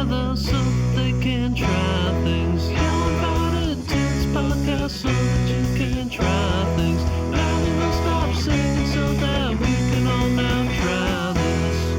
together so they can try things. You're invited to this podcast so that you can try things. Now we will stop singing so that we can all now try this.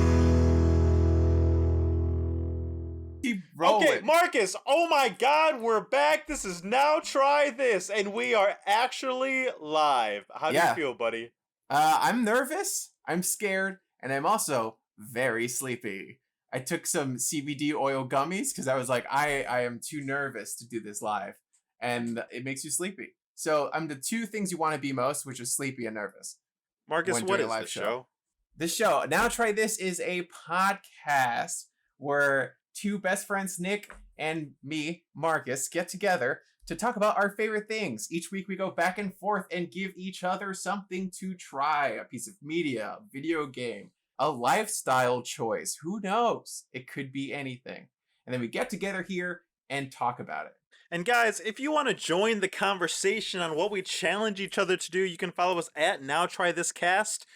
Keep rolling. Okay, Marcus, oh my god, we're back. This is Now Try This, and we are actually live. How do you feel, buddy? I'm nervous, I'm scared, and I'm also very sleepy. I took some CBD oil gummies because I was like, I am too nervous to do this live, and it makes you sleepy. So I'm the two things you want to be most, which is sleepy and nervous. Marcus, what is this show? This show, Now Try This, is a podcast where two best friends, Nick and me, Marcus, get together to talk about our favorite things. Each week we go back and forth and give each other something to try. A piece of media, a video game, a lifestyle choice. Who knows? It could be anything. And then we get together here and talk about it. And guys, if you want to join the conversation on what we challenge each other to do, you can follow us at Now Try This Cast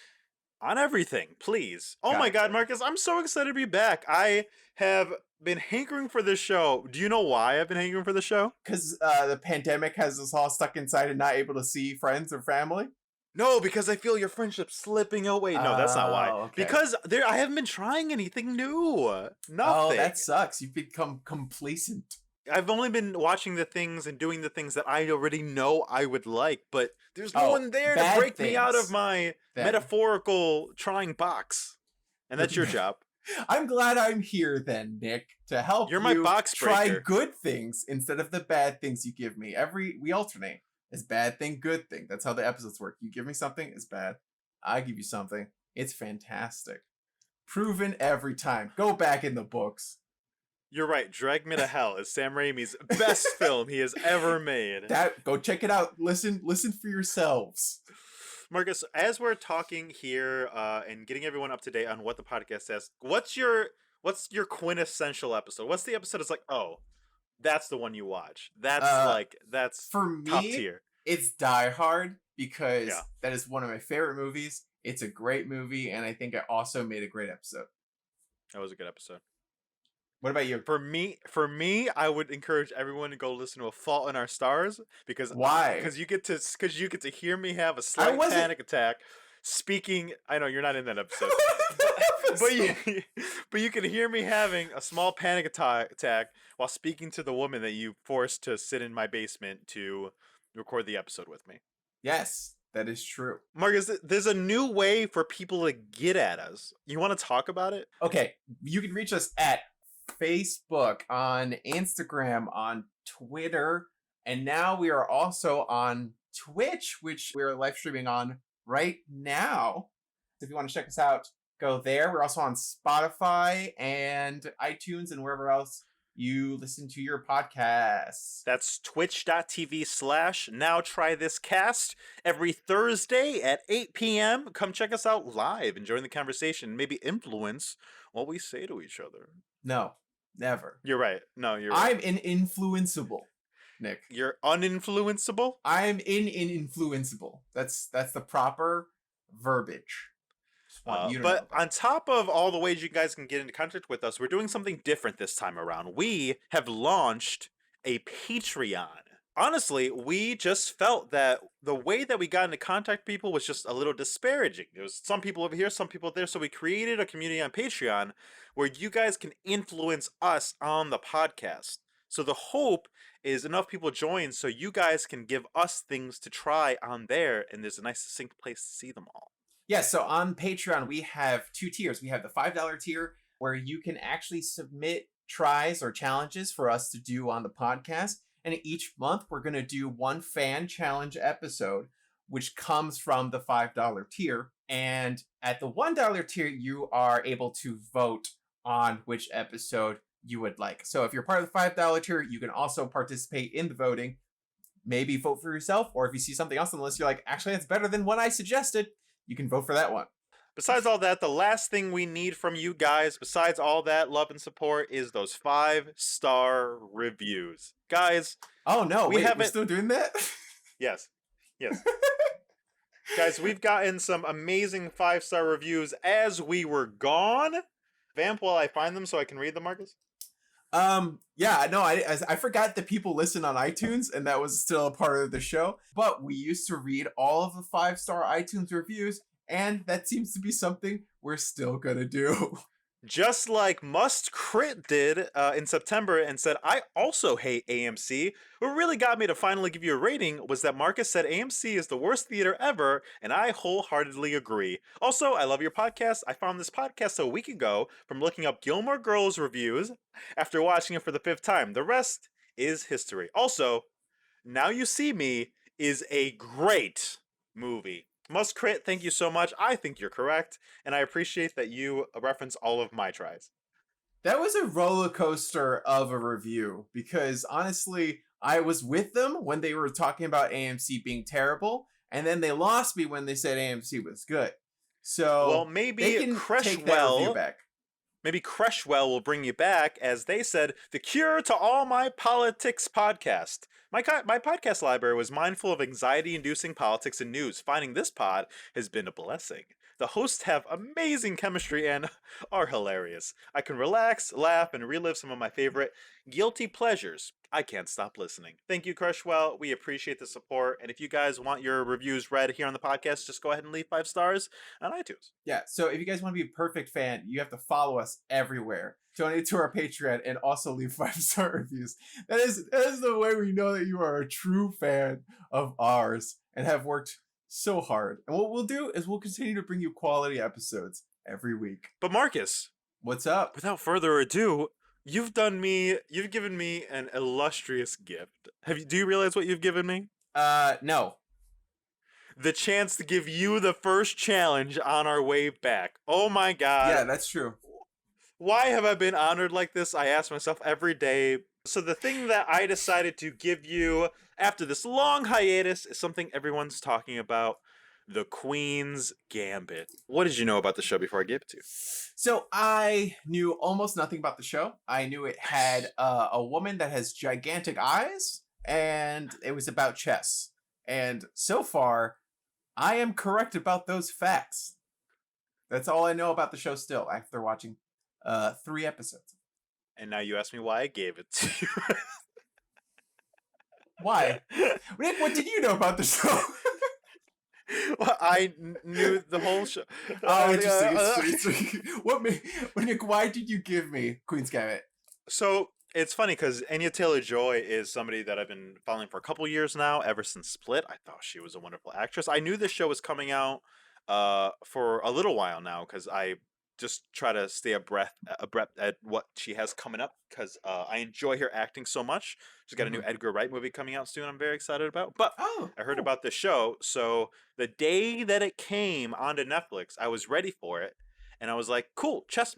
on everything, please. Oh my god, Marcus, I'm so excited to be back. I have been hankering for this show. Do you know why I've been hankering for the show? Because the pandemic has us all stuck inside and not able to see friends or family? No, because I feel your friendship slipping away. No, that's not why. Okay. Because I haven't been trying anything new. Nothing. Oh, that sucks. You've become complacent. I've only been watching the things and doing the things that I already know I would like, but there's no one there to break me out of my metaphorical trying box. And that's your job. I'm glad I'm here then, Nick, to help You're my box try breaker. good things instead of the bad things you give me. We alternate. It's bad thing, good thing. That's how the episodes work. You give me something, it's bad. I give you something, it's fantastic. Proven every time. Go back in the books. You're right. Drag Me to Hell is Sam Raimi's best film he has ever made. Go check it out. Listen for yourselves. Marcus, as we're talking here and getting everyone up to date on what the podcast says, what's your quintessential episode? What's the episode that's like, oh, that's the one you watch? That's for me, top tier. It's Die Hard because that is one of my favorite movies. It's a great movie, and I think it also made a great episode. That was a good episode. What about you? For me, I would encourage everyone to go listen to A Fault in Our Stars because why? Because you get to hear me have a slight panic attack. Speaking, I know you're not in that episode, but you can hear me having a small panic attack while speaking to the woman that you forced to sit in my basement to record the episode with me. Yes, that is true. Marcus, there's a new way for people to get at us. You want to talk about it? Okay, you can reach us at Facebook, on Instagram, on Twitter, and now we are also on Twitch, which we are live streaming on right now. If you want to check us out, go there. We're also on Spotify and iTunes and wherever else you listen to your podcasts. That's twitch.tv/Now Try This Cast every Thursday at 8 p.m. Come check us out live and join the conversation. Maybe influence what we say to each other. No, never. You're right. No, you're right. I'm influenceable, Nick. You're uninfluenceable? I'm influenceable. That's the proper verbiage. But on top of all the ways you guys can get into contact with us, we're doing something different this time around. We have launched a Patreon. Honestly, we just felt that the way that we got into contact with people was just a little disparaging. There was some people over here, some people there, so we created a community on Patreon where you guys can influence us on the podcast. So the hope is enough people join so you guys can give us things to try on there, and there's a nice succinct place to see them all. Yeah, so on Patreon, we have two tiers. We have the $5 tier where you can actually submit tries or challenges for us to do on the podcast. And each month, we're going to do one fan challenge episode, which comes from the $5 tier. And at the $1 tier, you are able to vote on which episode you would like. So if you're part of the $5 tier, you can also participate in the voting. Maybe vote for yourself, or if you see something else on the list, you're like, actually, that's better than what I suggested, you can vote for that one. Besides all that, the last thing we need from you guys, besides all that love and support, is those 5-star reviews. Guys. Oh, no. We're still doing that? Yes. Guys, we've gotten some amazing 5-star reviews as we were gone. Vamp while I find them so I can read them, Marcus. Yeah, no, I forgot that people listen on iTunes, and that was still a part of the show. But we used to read all of the 5-star iTunes reviews, and that seems to be something we're still gonna do. Just like Must Crit did in September and said, I also hate AMC. What really got me to finally give you a rating was that Marcus said AMC is the worst theater ever, and I wholeheartedly agree. Also, I love your podcast. I found this podcast a week ago from looking up Gilmore Girls reviews after watching it for the 5th time. The rest is history. Also, Now You See Me is a great movie. Must Crit, thank you so much. I think you're correct, and I appreciate that you reference all of my tries. That was a roller coaster of a review because honestly, I was with them when they were talking about AMC being terrible, and then they lost me when they said AMC was good. So Well, they maybe can take that review Creshwell, back. maybe Creshwell will bring you back, as they said, the cure to all my politics podcast. My podcast library was mindful of anxiety-inducing politics and news. Finding this pod has been a blessing. The hosts have amazing chemistry and are hilarious. I can relax, laugh, and relive some of my favorite guilty pleasures. I can't stop listening. Thank you, Creshwell. We appreciate the support. And if you guys want your reviews read here on the podcast, just go ahead and leave 5 stars on iTunes. Yeah, so if you guys want to be a perfect fan, you have to follow us everywhere. Donate to our Patreon and also leave 5-star reviews. That is the way we know that you are a true fan of ours and have worked so hard. And what we'll do is we'll continue to bring you quality episodes every week. But Marcus, What's up? without further ado, you've given me an illustrious gift. Do you realize what you've given me? No. The chance to give you the first challenge on our way back. Oh my god. Yeah, that's true. Why have I been honored like this? I ask myself every day. So the thing that I decided to give you after this long hiatus is something everyone's talking about. The Queen's Gambit. What did you know about the show before I give it to you? So I knew almost nothing about the show. I knew it had a woman that has gigantic eyes, and it was about chess. And so far, I am correct about those facts. That's all I know about the show still after watching 3 episodes. And now you ask me why I gave it to you. Why? Nick, what did you know about the show? Well, I knew the whole show. Oh, interesting. Nick, why did you give me Queen's Gambit? So it's funny because Anya Taylor-Joy is somebody that I've been following for a couple years now, ever since Split. I thought she was a wonderful actress. I knew this show was coming out for a little while now because I just try to stay abreast at what she has coming up because I enjoy her acting so much. She's got a new Edgar Wright movie coming out soon I'm very excited about. But I heard about this show, so the day that it came onto Netflix, I was ready for it. And I was like, cool, chess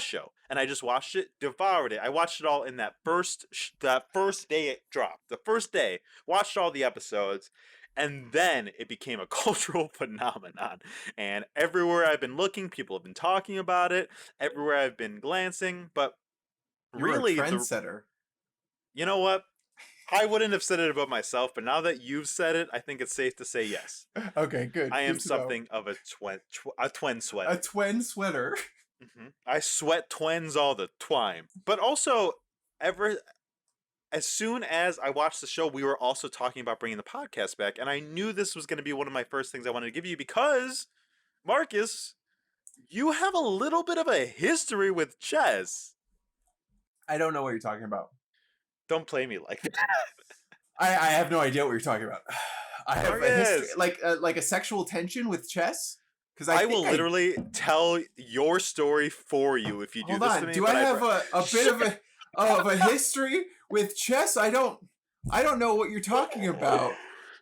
show. And I just watched it, devoured it. I watched it all in that first day it dropped. The first day, watched all the episodes. And then it became a cultural phenomenon. And everywhere I've been looking, people have been talking about it. Everywhere I've been glancing. But really, you're a trendsetter. You know what? I wouldn't have said it about myself, but now that you've said it, I think it's safe to say yes. Okay, good. I am something of a twin sweater. A twin sweater. I sweat twins all the time. But also, as soon as I watched the show, we were also talking about bringing the podcast back, and I knew this was going to be one of my first things I wanted to give you because, Marcus, you have a little bit of a history with chess. I don't know what you're talking about. Don't play me like that. I have no idea what you're talking about. I have a history, like a sexual tension with chess. Because I will literally tell your story for you if you do this to me. Do I have a bit of a history with chess? I don't know what you're talking about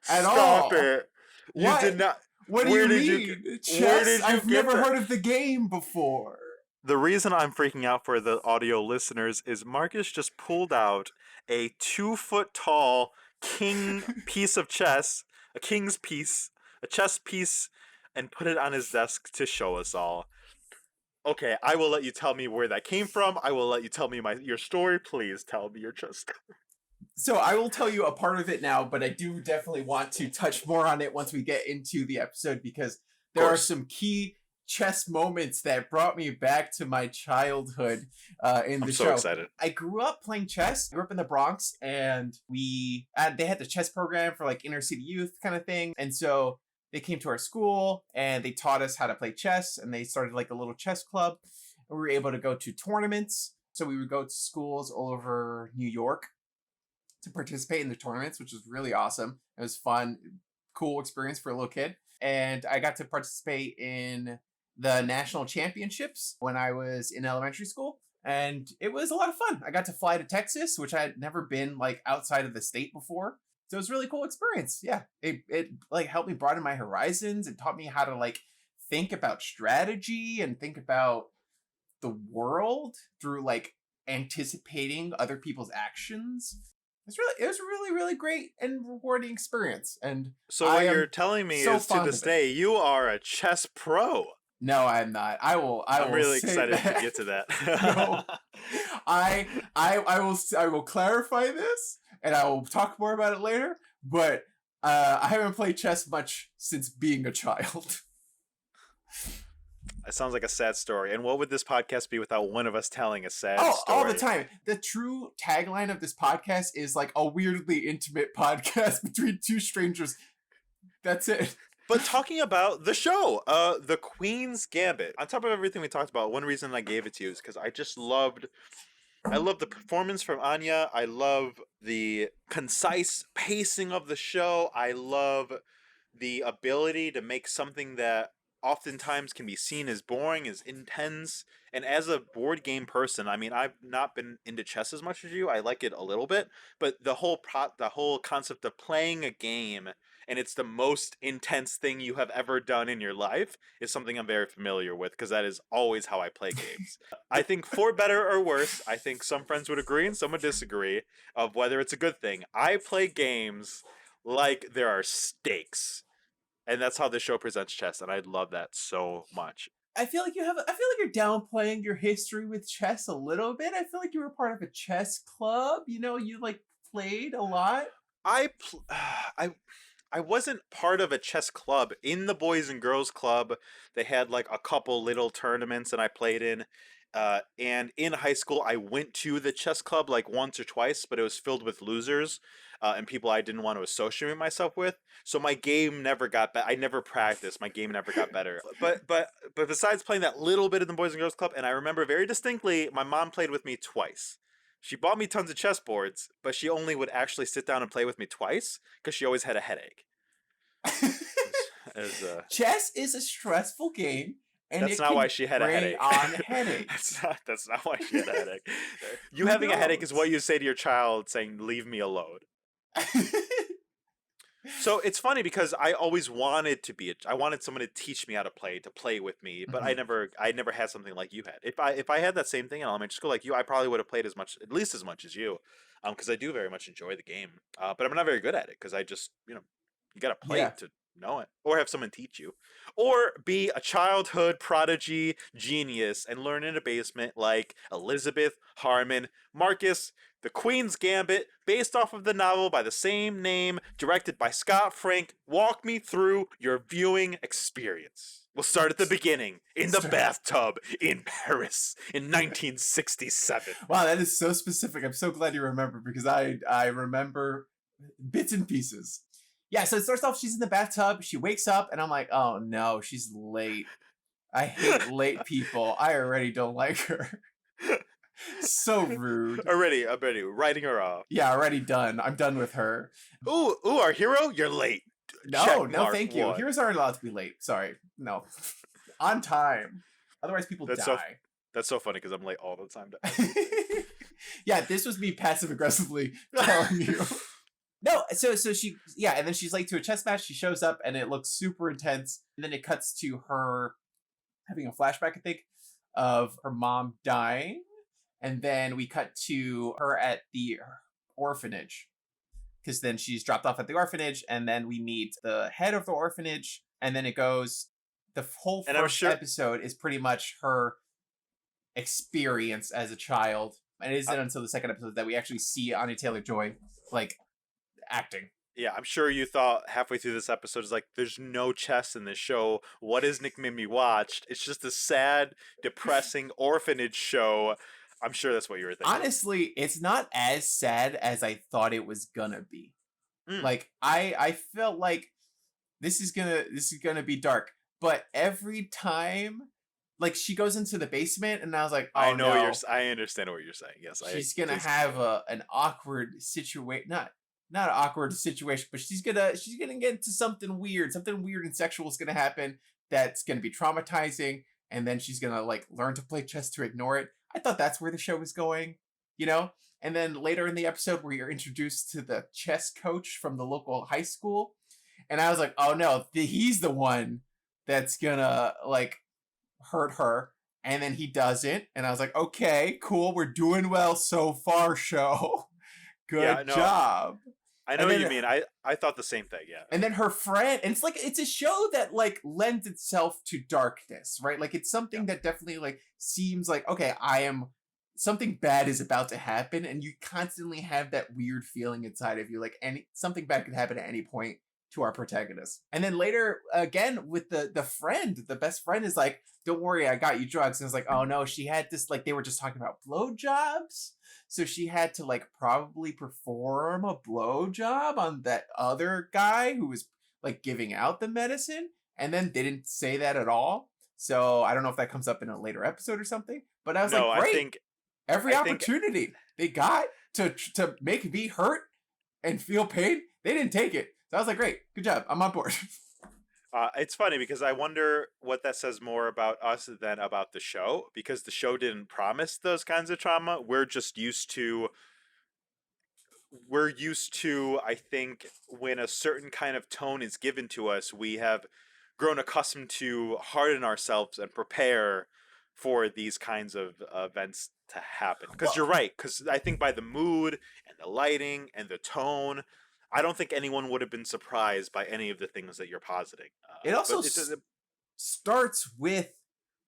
at all. Stop it! You did not. What do you mean? Chess? I've never heard of the game before. The reason I'm freaking out for the audio listeners is Marcus just pulled out a 2-foot-tall king piece of chess, a king's piece, a chess piece, and put it on his desk to show us all. Okay, I will let you tell me where that came from. I will let you tell me your story. Please tell me your chess story. So I will tell you a part of it now, but I do definitely want to touch more on it once we get into the episode because there are some key chess moments that brought me back to my childhood in the I'm show. so excited. I grew up playing chess. I grew up in the Bronx, and they had the chess program for like inner city youth kind of thing. And so they came to our school and they taught us how to play chess, and they started like a little chess club. And we were able to go to tournaments. So we would go to schools all over New York to participate in the tournaments, which was really awesome. It was fun, cool experience for a little kid. And I got to participate in the national championships when I was in elementary school. And it was a lot of fun. I got to fly to Texas, which I had never been like outside of the state before. So it was a really cool experience. Yeah. It like helped me broaden my horizons and taught me how to like think about strategy and think about the world through like anticipating other people's actions. It was a really, really great and rewarding experience. And So what you're telling me so is to fond this of it. day, you are a chess pro. No, I'm not. I'm really say excited that. to get to that. No. I will clarify this and I will talk more about it later, but I haven't played chess much since being a child. It sounds like a sad story. And what would this podcast be without one of us telling a sad Oh, story? all the time. The true tagline of this podcast is like a weirdly intimate podcast between two strangers. That's it. But talking about the show, The Queen's Gambit. On top of everything we talked about, one reason I gave it to you is because I love the performance from Anya. I love the concise pacing of the show. I love the ability to make something that oftentimes can be seen as boring, as intense. And as a board game person, I mean, I've not been into chess as much as you. I like it a little bit, but the whole concept of playing a game and it's the most intense thing you have ever done in your life is something I'm very familiar with, because that is always how I play games. I think for better or worse, I think some friends would agree and some would disagree of whether it's a good thing. I play games like there are stakes. And that's how the show presents chess, and I love that so much. I feel like you're downplaying your history with chess a little bit. I feel like you were part of a chess club. You know, you like played a lot. I wasn't part of a chess club. In the Boys and Girls Club, they had like a couple little tournaments and I played in. And in high school, I went to the chess club like once or twice, but it was filled with losers and people I didn't want to associate myself with. So my game never got better. I never practiced. My game never got better. But besides playing that little bit in the Boys and Girls Club, and I remember very distinctly, my mom played with me twice. She bought me tons of chessboards, but she only would actually sit down and play with me twice because she always had a headache. Chess is a stressful game. And that's not why she had a headache. On headache. That's not why she had a headache. You having a headache is what you say to your child, saying, "Leave me alone." So it's funny because I always wanted to be I wanted someone to teach me how to play with me, but I never had something like you had. If I had that same thing in elementary school like you, I probably would have played at least as much as you, because I do very much enjoy the game. But I'm not very good at it because I just you gotta play it to know it, or have someone teach you, or be a childhood prodigy genius and learn in a basement like Elizabeth Harmon Marcus. The Queen's Gambit, based off of the novel by the same name, directed by Scott Frank. Walk me through your viewing experience. We'll start at the beginning, in the bathtub in Paris in 1967. Wow, that is so specific. I'm so glad you remember, because I remember bits and pieces. Yeah, so it starts off, she's in the bathtub, she wakes up, and I'm like, oh no, she's late. I hate late people. I already don't like her. So rude. Already, writing her off. Yeah, already done. I'm done with her. Ooh, our hero, you're late. No, thank you. Heroes aren't allowed to be late. Sorry. No. On time. Otherwise people die. That's so funny because I'm late all the time. Yeah, this was me passive aggressively telling you. No, so she, yeah, and then she's late to a chess match. She shows up and it looks super intense. And then it cuts to her having a flashback, I think, of her mom dying. And then we cut to her at the orphanage, because then she's dropped off at the orphanage, and then we meet the head of the orphanage, and then it goes, the whole first episode is pretty much her experience as a child. And it isn't until the second episode that we actually see Anya Taylor-Joy, like, acting. Yeah, I'm sure you thought halfway through this episode is like, there's no chess in this show. What is Nick made me watch? It's just a sad, depressing orphanage show. I'm sure that's what you were thinking. Honestly, it's not as sad as I thought it was gonna be. Mm. Like I felt like this is gonna be dark, but every time, like she goes into the basement, and I was like, I oh know no, I understand what you're saying. Yes, she's gonna please have continue. an awkward situation. Not an awkward situation, but she's gonna get into something weird. Something weird and sexual is gonna happen that's gonna be traumatizing, and then she's gonna like learn to play chess to ignore it. I thought that's where the show was going, you know. And then later in the episode, where you're introduced to the chess coach from the local high school, and I was like, oh no, he's the one that's gonna like hurt her. And then he doesn't, and I was like, okay, cool, we're doing well so far, show. Yeah, Good no, job. I know And what then you mean. I thought the same thing. Yeah. and then her friend, and it's like it's a show that like lends itself to darkness, right? Like it's Yeah. something that definitely like seems like, okay, I am something bad is about to happen, and you constantly have that weird feeling inside of you, like any something bad could happen at any point to our protagonist. And then later again with the friend, the best friend is like, don't worry, I got you drugs. And it's like, oh no, she had this, like they were just talking about blowjobs. So she had to like probably perform a blowjob on that other guy who was like giving out the medicine, and then they didn't say that at all. So I don't know if that comes up in a later episode or something. But I was No, like, great, every I think opportunity they got to make me hurt and feel pain, they didn't take it. So I was like, great, good job, I'm on board. it's funny because I wonder what that says more about us than about the show, because the show didn't promise those kinds of trauma. We're used to, I think, when a certain kind of tone is given to us, we have grown accustomed to harden ourselves and prepare for these kinds of events to happen. Because Well, you're right. Because I think by the mood and the lighting and the tone, I don't think anyone would have been surprised by any of the things that you're positing. it also But it does starts with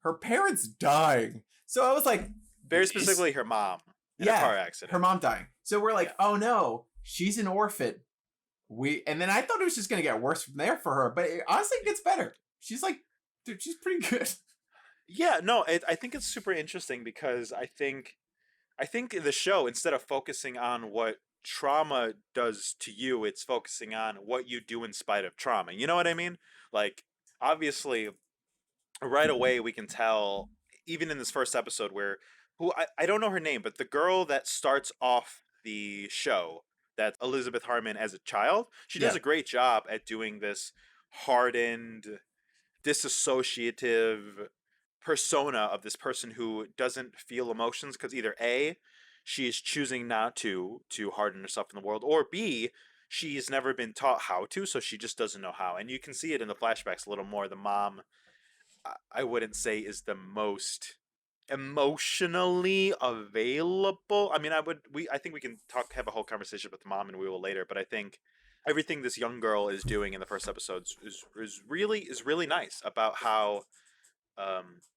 her parents dying. So I was like, very specifically her mom in a yeah, car her accident. mom dying. So we're like, Yeah. oh no, she's an orphan. And then I thought it was just gonna get worse from there for her, but it honestly gets better. She's like, dude, she's pretty good. Yeah, no, I think it's super interesting because I think in the show, instead of focusing on what trauma does to you, it's focusing on what you do in spite of trauma. You know what I mean? Like, obviously, right away we can tell, even in this first episode, where I don't know her name, but the girl that starts off the show, that's Elizabeth Harmon as a child, she does Yeah. a great job at doing this hardened, disassociative persona of this person who doesn't feel emotions because either A, she is choosing not to harden herself in the world, or B, she's never been taught how to, so she just doesn't know how. And you can see it in the flashbacks a little more. The mom, I wouldn't say is the most emotionally available. I mean, I think we can have a whole conversation with the mom, and we will later, but I think everything this young girl is doing in the first episodes is really nice about how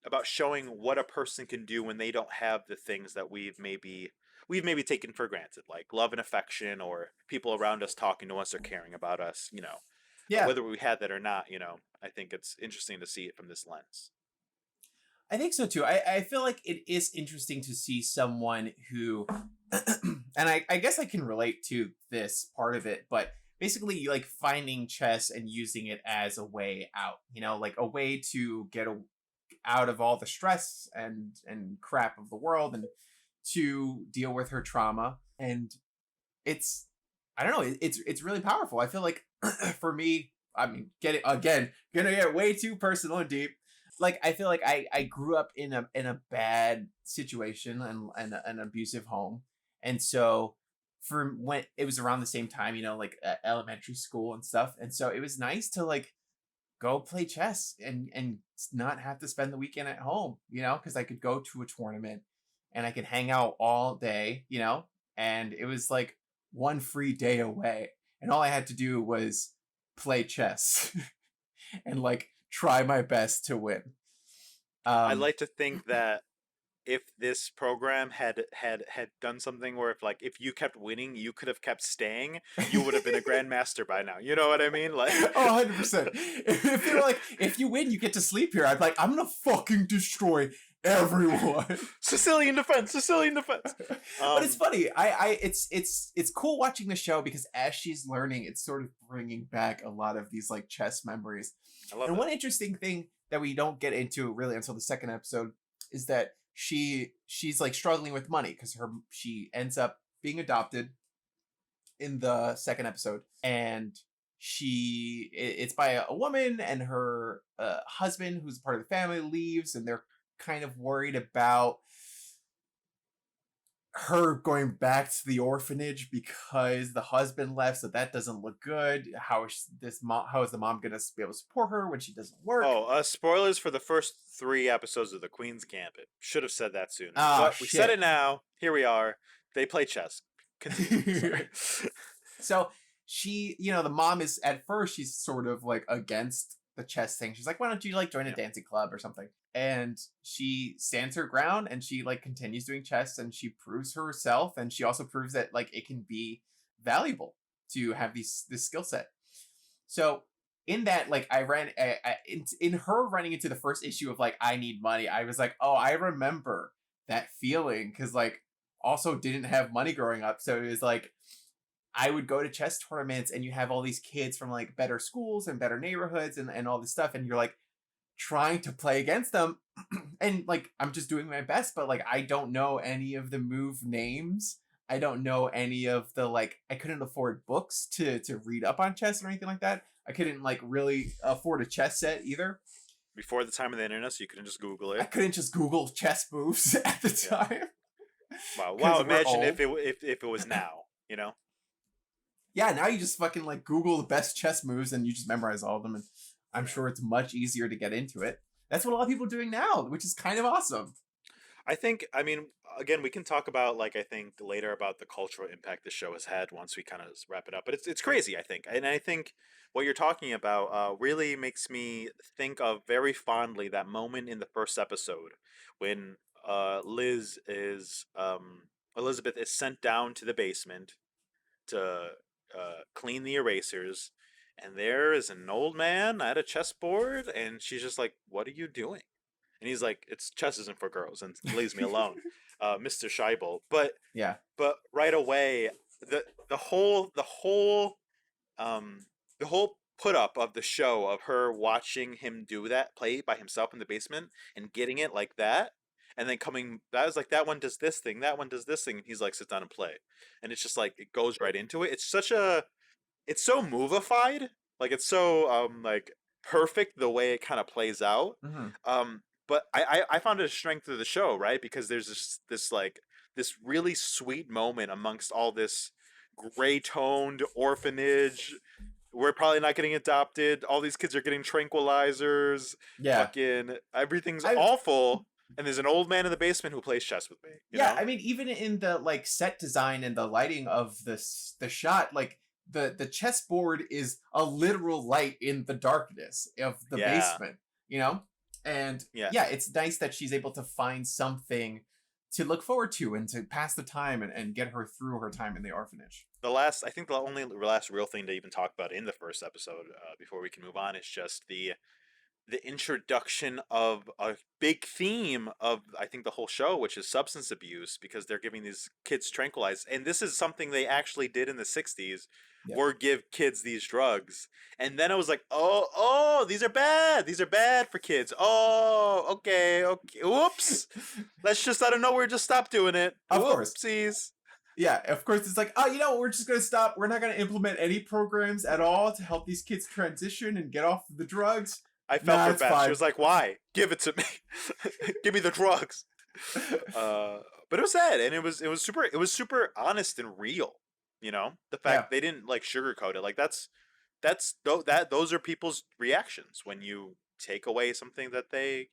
about showing what a person can do when they don't have the things that we've maybe taken for granted, like love and affection, or people around us talking to us or caring about us. Yeah, Whether we had that or not. I think it's interesting to see it from this lens. I think so too. I feel like it is interesting to see someone who, and I guess I can relate to this part of it, but basically like finding chess and using it as a way out, like a way to get out of all the stress and crap of the world, and to deal with her trauma. And it's, I don't know, it's really powerful. I feel like for me, I mean, gonna get way too personal and deep. Like I feel like I grew up in a bad situation and an abusive home, and so for when it was around the same time, like elementary school and stuff, and so it was nice to like go play chess and not have to spend the weekend at home, because I could go to a tournament and I could hang out all day, and it was like one free day away, and all I had to do was play chess and like try my best to win. I Um, like to think that if this program had done something where if you kept winning, you could have kept staying, you would have been a grandmaster by now. You know what I mean? Like, Oh, 100%. If they were like, if you win, you get to sleep here, I'd be like, I'm gonna fucking destroy everyone. Sicilian defense. But it's funny. It's cool watching the show because as she's learning, it's sort of bringing back a lot of these like chess memories. I love And that. one interesting thing that we don't get into really until the second episode is that she's like struggling with money because she ends up being adopted in the second episode, and it's by a woman, and her husband, who's part of the family, leaves, and they're kind of worried about her going back to the orphanage because the husband left, so that doesn't look good. How is the mom gonna be able to support her when she doesn't work? Oh, spoilers for the first 3 episodes of the Queen's Gambit. Should have said that sooner. Oh, But we said it now. Here we are. They play chess. Continue. Sorry. So the mom is, at first, she's sort of like against the chess thing. She's like, why don't you like join a dancing club or something? And she stands her ground, and she like continues doing chess, and she proves herself, and she also proves that like it can be valuable to have this skill set. So in that, like, in her running into the first issue of like, I need money, I was like, oh, I remember that feeling, because like also didn't have money growing up. So it was like, I would go to chess tournaments, and you have all these kids from like better schools and better neighborhoods and all this stuff, and you're like trying to play against them. And like, I'm just doing my best, but like, I don't know any of the move names. I don't know any of the, like, I couldn't afford books to read up on chess or anything like that. I couldn't like really afford a chess set either. Before the time of the internet, so you couldn't just Google I it. couldn't just Google chess moves at the time. Wow. 'Cause we're Imagine old. if it was now, you know? Yeah, now you just fucking like Google the best chess moves and you just memorize all of them, and I'm sure it's much easier to get into it. That's what a lot of people are doing now, which is kind of awesome. I mean, again, we can talk about, like, I think later about the cultural impact the show has had once we kind of wrap it up. But it's crazy, I think. And I think what you're talking about really makes me think of very fondly that moment in the first episode when Elizabeth is sent down to the basement to clean the erasers, and there is an old man at a chessboard, and she's just like, "What are you doing?" And he's like, "It's chess isn't for girls," and leaves me alone, Mr. Scheibel. Yeah. But right away, the whole put up of the show of her watching him do that, play by himself in the basement and getting it like that, and then that was like, that one does this thing, that one does this thing, and he's like, sit down and play. And it's just like, it goes right into it. It's so movified, like it's so like perfect the way it kind of plays out. Mm-hmm. But I found it a strength of the show, right? Because there's this really sweet moment amongst all this gray toned orphanage. We're probably not getting adopted. All these kids are getting tranquilizers. Yeah. Fucking everything's awful. And there's an old man in the basement who plays chess with me. You know? I mean, even in the like set design and the lighting of the shot, like the chessboard is a literal light in the darkness of the basement, and it's nice that she's able to find something to look forward to and to pass the time and get her through her time in the orphanage. I think the only last real thing to even talk about in the first episode before we can move on is just the introduction of a big theme of, I think, the whole show, which is substance abuse, because they're giving these kids tranquilizers. And this is something they actually did in the 60s, or give kids these drugs. And then I was like, oh, these are bad. These are bad for kids. Oh, okay. Whoops. Let's just, out of nowhere, just stop doing it. Of course. Whoopsies. Yeah, of course. It's like, oh, we're just going to stop. We're not going to implement any programs at all to help these kids transition and get off the drugs. I felt her bad. She was like, why? Give it to me. Give me the drugs. But it was sad, and it was super honest and real. The fact they didn't like sugarcoat it. Like those are people's reactions when you take away something that they,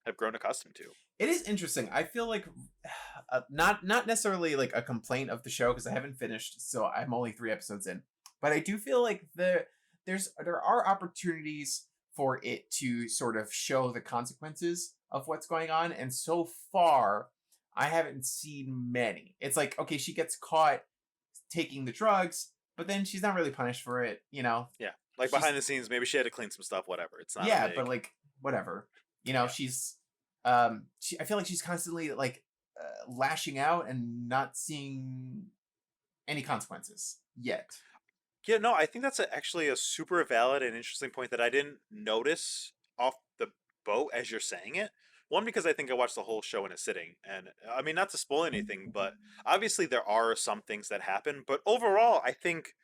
have grown accustomed to. It is interesting. I feel like not necessarily like a complaint of the show, because I haven't finished, so I'm only 3 episodes in. But I do feel like there are opportunities for it to sort of show the consequences of what's going on, and so far I haven't seen many. It's like, okay, she gets caught taking the drugs, but then she's not really punished for it, you know. Yeah, like She's behind the scenes, maybe she had to clean some stuff. Whatever. It's not a yeah, big. but like whatever. You know, Yeah. she's I feel like she's constantly like lashing out and not seeing any consequences yet. Yeah, no, I think that's actually a super valid and interesting point that I didn't notice off the boat as you're saying it. One, because I think I watched the whole show in a sitting, and I mean, not to spoil anything, but obviously there are some things that happen. But overall, I think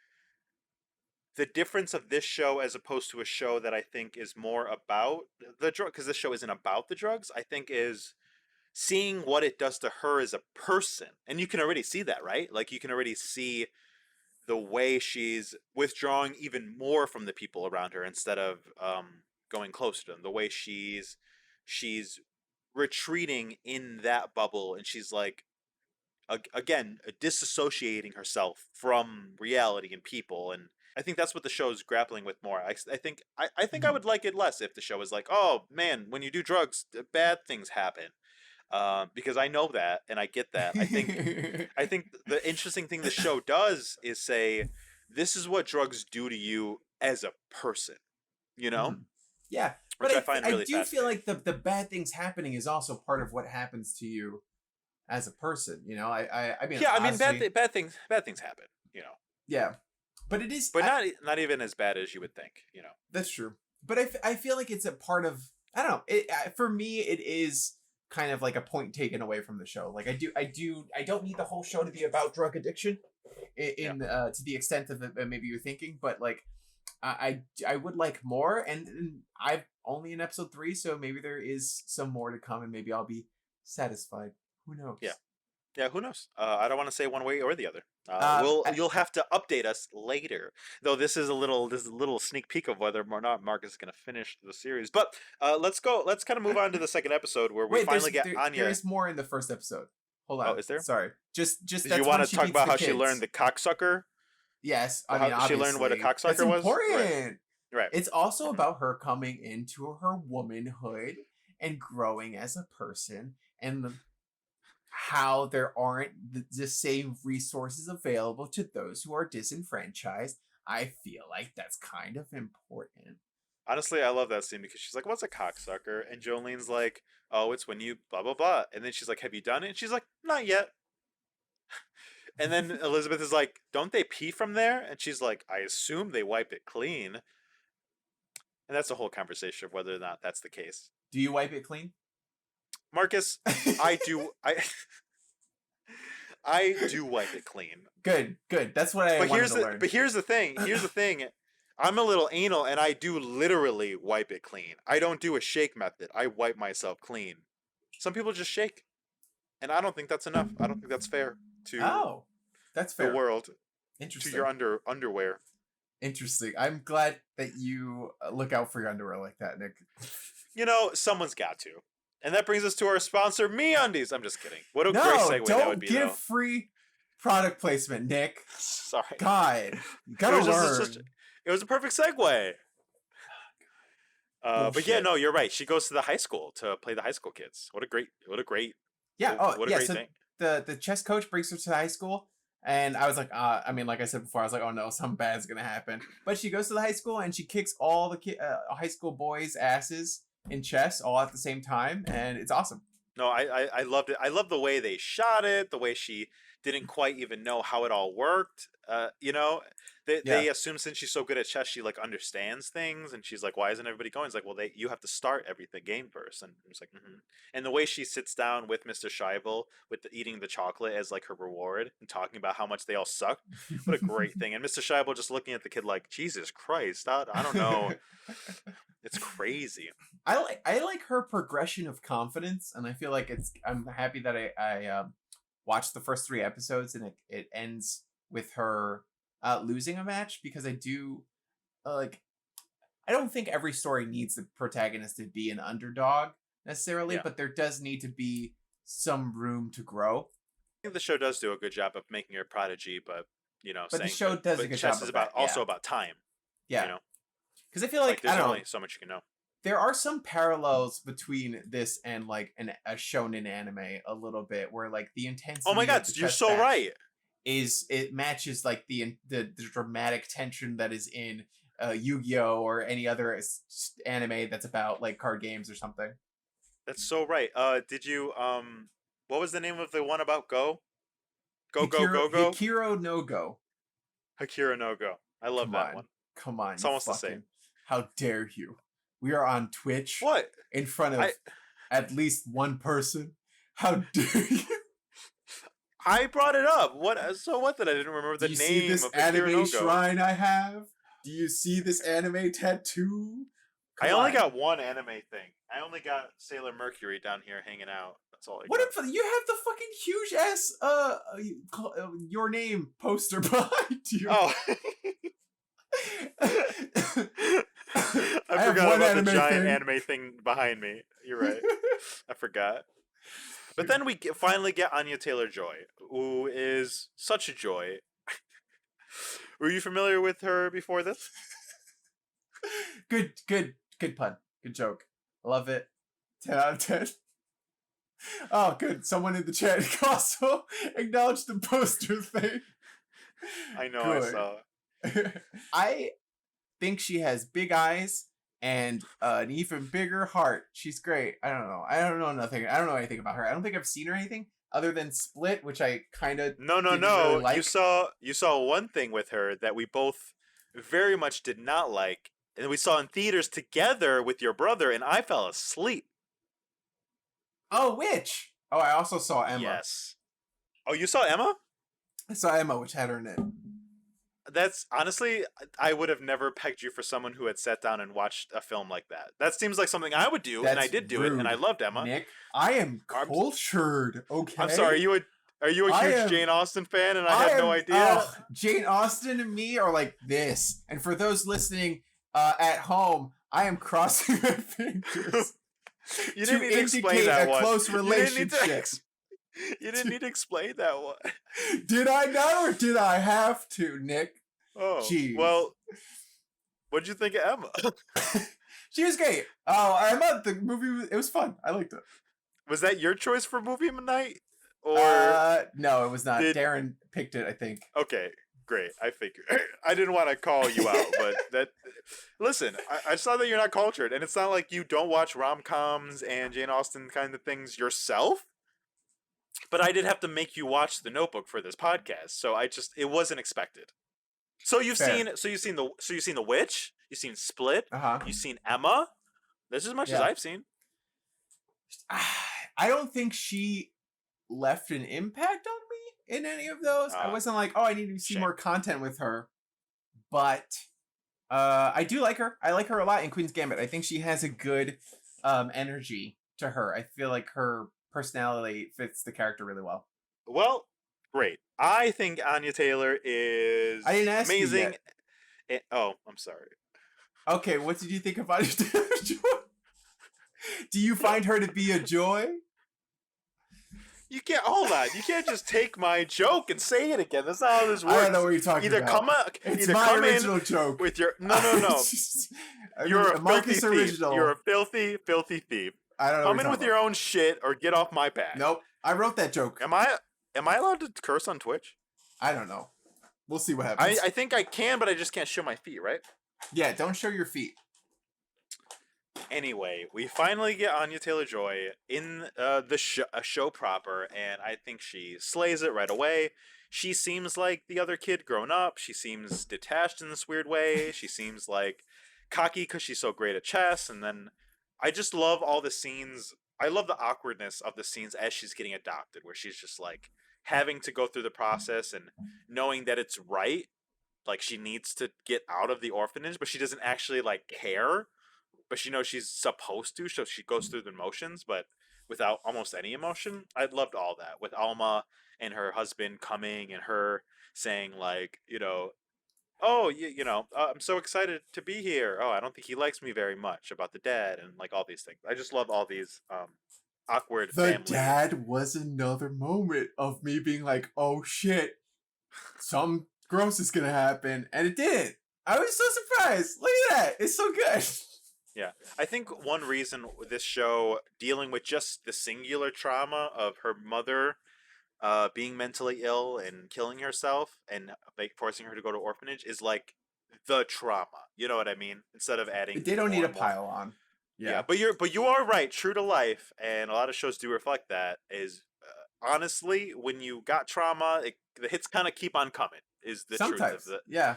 the difference of this show as opposed to a show that I think is more about the drug, because this show isn't about the drugs, I think is seeing what it does to her as a person. And you can already see that, right? Like you can already see the way she's withdrawing even more from the people around her instead of going closer to them. The way she's retreating in that bubble, and she's like again disassociating herself from reality and people. And I think that's what the show's grappling with more. I think I think I would like it less if the show was like, oh man, when you do drugs, bad things happen. Because I know that and I get that. I think the interesting thing the show does is say, this is what drugs do to you as a person, you know? Mhm. Yeah, Which but I find really I do feel fascinating. like the bad things happening is also part of what happens to you as a person. You know, I mean, Yeah, I mean, honestly, bad things happen, you know, yeah, but it is. but not even as bad as you would think, you know. That's true. But I feel like it's a part of, I don't know. For me, it is kind of like a point taken away from the show. Like I don't need the whole show to be about drug addiction in to the extent of it, maybe you're thinking, but like I would like more, and I'm only in episode 3, so maybe there is some more to come, and maybe I'll be satisfied. Who knows? Yeah. Yeah, who knows? I don't want to say one way or the other. I- You'll have to update us later. Though this is a little sneak peek of whether or not Marcus is going to finish the series. But let's go. Let's kind of move on to the second episode where we Wait, finally get there Anya. is more in the first episode. Hold on. Oh, is there? Sorry. Just Did that's you when want to she talk meets about the how she kids. learned the cocksucker? Yes, I How mean, she learned what a obviously. cocksucker That's was? important. Right. It's also Mhm. about her coming into her womanhood and growing as a person, and how there aren't the same resources available to those who are disenfranchised. I feel like that's kind of important. Honestly, I love that scene because she's like, "What's a cocksucker?" And Jolene's like, "Oh, it's when you blah blah blah." And then she's like, "Have you done it?" And she's like, "Not yet." And then Elizabeth is like, "Don't they pee from there?" And she's like, "I assume they wipe it clean." And that's a whole conversation of whether or not that's the case. Do you wipe it clean? Marcus, I do I do wipe it clean. Good. That's what I wanted to learn. But here's the thing. Here's the thing. I'm a little anal and I do literally wipe it clean. I don't do a shake method. I wipe myself clean. Some people just shake. And I don't think that's enough. I don't think that's fair to Oh, that's fair. the world, to Interesting. your underwear. Interesting. I'm glad that you look out for your underwear like that, Nick. You know, someone's got to. And that brings us to our sponsor, MeUndies. I'm just kidding. What a great segue that would be, don't give though. free product placement, Nick. Sorry. God, you gotta learn. It was a perfect segue. But yeah, no, you're right. She goes to the high school to play the high school kids. What a great Yeah. what a great So thing. the chess coach brings her to high school, and I was like, I mean, like I said before, I was like, oh no, something bad's gonna happen. But she goes to the high school and she kicks all the high school boys' asses in chess all at the same time, and it's awesome. No, I loved it. I love the way they shot it, the way she didn't quite even know how it all worked. You know, they assume since she's so good at chess, she like understands things, and she's like, "Why isn't everybody going?" It's like, "Well, you have to start the game first." And it's like, And the way she sits down with Mr. Scheibel with eating the chocolate as like her reward and talking about how much they all suck. What a great thing! And Mr. Scheibel just looking at the kid like, "Jesus Christ, I don't know." It's crazy. I like her progression of confidence, and I feel like I'm happy that I watched the first 3 episodes, and it ends with her losing a match, because I do like, I don't think every story needs the protagonist to be an underdog necessarily, but there does need to be some room to grow. I think the show does do a good job of making her a prodigy, but But the show does a good job chess is of that, also about time. Yeah. You know, Because I feel like there's I don't only know, so much you can know. there are some parallels between this and like a shonen anime a little bit, where like the intensity. Oh my god, of the you're chess so match right. is it matches like the dramatic tension that is in Yu-Gi-Oh or any other anime that's about like card games or something. That's so right. Did you what was the name of the one about Go? Hikiro no Go. Akira no Go. I love that one. Come on, It's you almost the fucking, same. how dare you? We are on Twitch What? in front of at least one person. How dare you? I brought it up. What? So what? That I didn't remember the Do you name see this of Akira anime no Go. shrine I have? Do you see this anime tattoo? I only got one anime thing. I only got Sailor Mercury down here hanging out. That's all I What got. if you have the fucking huge ass your name poster behind you? Oh. I have forgot one about the anime giant thing. anime thing behind me. You're right. I forgot. But then we finally get Anya Taylor-Joy, who is such a joy. Were you familiar with her before this? Good pun. Good joke. Love it. 10 out of 10. Oh, good. Someone in the chat also acknowledged the poster thing. I know, Good. I saw. I think she has big eyes and an even bigger heart. She's great. I don't know. I don't know anything about her. I don't think I've seen her anything other than Split, which I kind of No. really like. You saw one thing with her that we both very much did not like, and we saw in theaters together with your brother, and I fell asleep. Oh, which? Oh, I also saw Emma. Yes. Oh, you saw Emma? I saw Emma, which had her in it. That's honestly, I would have never pegged you for someone who had sat down and watched a film like that. That seems like something I would do, and I did do it, and I loved Emma. Nick, I am cultured. Okay. I'm sorry. Are you a huge Jane Austen fan, and I had no idea? Jane Austen and me are like this. And for those listening at home, I am crossing my fingers. You didn't need to explain that one. Close relationship. You didn't need to explain that one. Did I not, or did I have to, Nick? Oh, jeez. Well, what'd you think of Emma? She was great. Oh, Emma, the movie, it was fun. I liked it. Was that your choice for movie night? Or no, it was not. Darren picked it, I think. Okay, great. I figured. I didn't want to call you out, but that. Listen, I saw that you're not cultured, and it's not like you don't watch rom-coms and Jane Austen kind of things yourself. But I did have to make you watch The Notebook for this podcast, so it wasn't expected. So you've seen The Witch, you've seen Split, you've seen Emma. That's as much as I've seen. I don't think she left an impact on me in any of those. I wasn't like, I need to see more content with her. But I do like her. I like her a lot in Queen's Gambit. I think she has a good energy to her. I feel like her personality fits the character really well. Well, great. I think Anya Taylor is amazing. Oh, I'm sorry. Okay, what did you think of Anya Taylor-Joy? Do you find her to be a joy? You can't hold on. You can't just take my joke and say it again. That's not how this works. I don't know what you're talking about. It's my original joke. With your no. You're a filthy thief. You're a filthy thief. I don't know. Come in with your own shit or get off my back. Nope. I wrote that joke. Am I allowed to curse on Twitch? I don't know. We'll see what happens. I think I can, but I just can't show my feet, right? Yeah, don't show your feet. Anyway, we finally get Anya Taylor-Joy in the show proper, and I think she slays it right away. She seems like the other kid grown up. She seems detached in this weird way. She seems like cocky because she's so great at chess, and then I just love all the scenes. I love the awkwardness of the scenes as she's getting adopted, where she's just like having to go through the process and knowing that it's right. Like she needs to get out of the orphanage, but she doesn't actually like care. But she knows she's supposed to, so she goes through the motions, but without almost any emotion. I loved all that with Alma and her husband coming and her saying like, oh, I'm so excited to be here. Oh, I don't think he likes me very much about the dad and like all these things. I just love all these awkward family. The dad was another moment of me being like, oh shit, some gross is gonna happen, and it did. I was so surprised. Look at that. It's so good. Yeah. I think one reason this show dealing with just the singular trauma of her mother being mentally ill and killing herself and like forcing her to go to orphanage is like the trauma. You know what I mean? Instead of adding They don't need more a and more. pile on. Yeah, Yeah. but you are right. True to life, and a lot of shows do reflect that. Is honestly, when you got trauma, the hits kind of keep on coming. Is the truth of Sometimes. Yeah.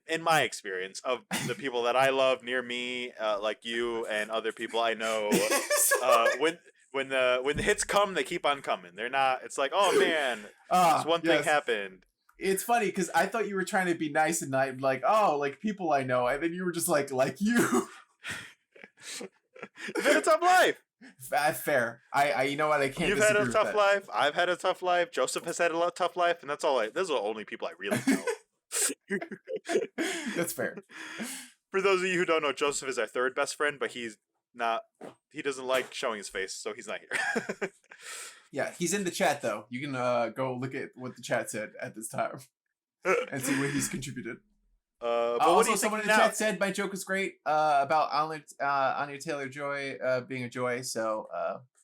in my experience of the people that I love near me, like you and other people I know, when the hits come, they keep on coming. They're not. It's like, oh man, this one thing Yes. happened. It's funny because I thought you were trying to be nice and not like, oh, like people I know, and then you were just like you. You've had a tough life. Fair. I you know what, I can't. You've had a tough that. life. I've had a tough life. Joseph has had a tough life, and that's all. Those are the only people I really know. That's fair. For those of you who don't know, Joseph is our third best friend, but he's not. He doesn't like showing his face, so he's not here. Yeah, he's in the chat though. You can go look at what the chat said at this time and see what he's contributed. But also, what do you someone think in the now? chat said my joke was great about Anya Taylor-Joy being a joy. So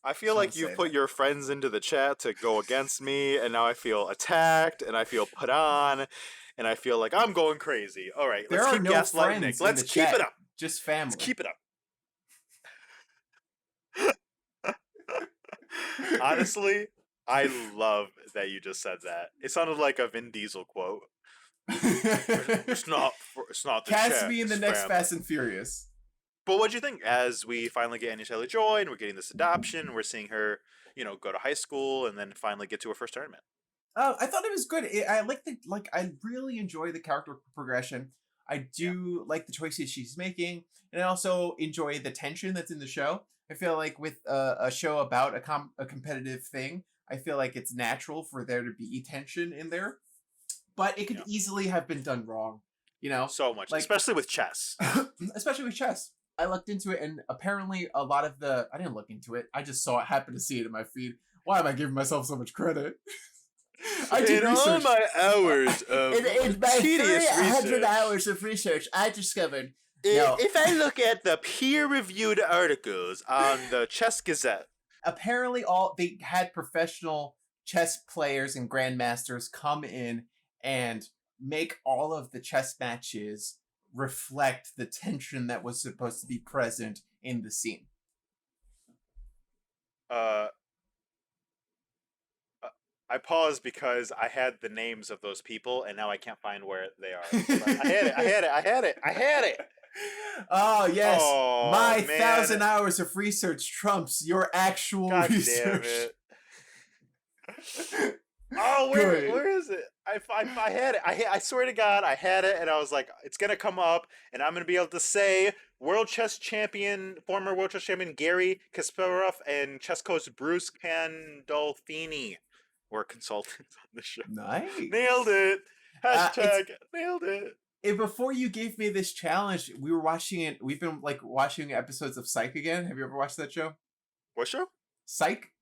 I feel like you put your friends into the chat to go against me, and now I feel attacked, and I feel put on, and I feel like I'm going crazy. All right, let's keep gaslighting Nick. Let's keep it up. Just family. Let's keep it up. Honestly, I love that you just said that. It sounded like a Vin Diesel quote. It's not the Cast me in the next Fast and Furious. But what'd you think as we finally get Anya Taylor-Joy and we're getting this adoption? We're seeing her, go to high school and then finally get to her first tournament. I thought it was good. I really enjoy the character progression. I do like the choices she's making, and I also enjoy the tension that's in the show. I feel like with a show about a competitive thing, I feel like it's natural for there to be tension in there, but it could easily have been done wrong. So much, especially with chess. Especially with chess. I looked into it, and apparently a lot of I didn't look into it. I just happened to see it in my feed. Why am I giving myself so much credit? I did research. All my hours of in my tedious 300 research. hours of research, I discovered. If I look at the peer-reviewed articles on the Chess Gazette, apparently they had professional chess players and grandmasters come in and make all of the chess matches reflect the tension that was supposed to be present in the scene. I paused because I had the names of those people, and now I can't find where they are. I had it. Oh, yes. Oh, my man. 1,000 hours of research trumps your actual God research. Damn it. Oh, where is it? I had it. I swear to God, I had it, and I was like, it's gonna come up, and I'm gonna be able to say former world chess champion Gary Kasparov and chess coach Bruce Pandolfini were consultants on the show. Nice. Nailed it. Hashtag nailed it. Before you gave me this challenge, we were watching it. We've been watching episodes of Psych again. Have you ever watched that show? What show? Psych.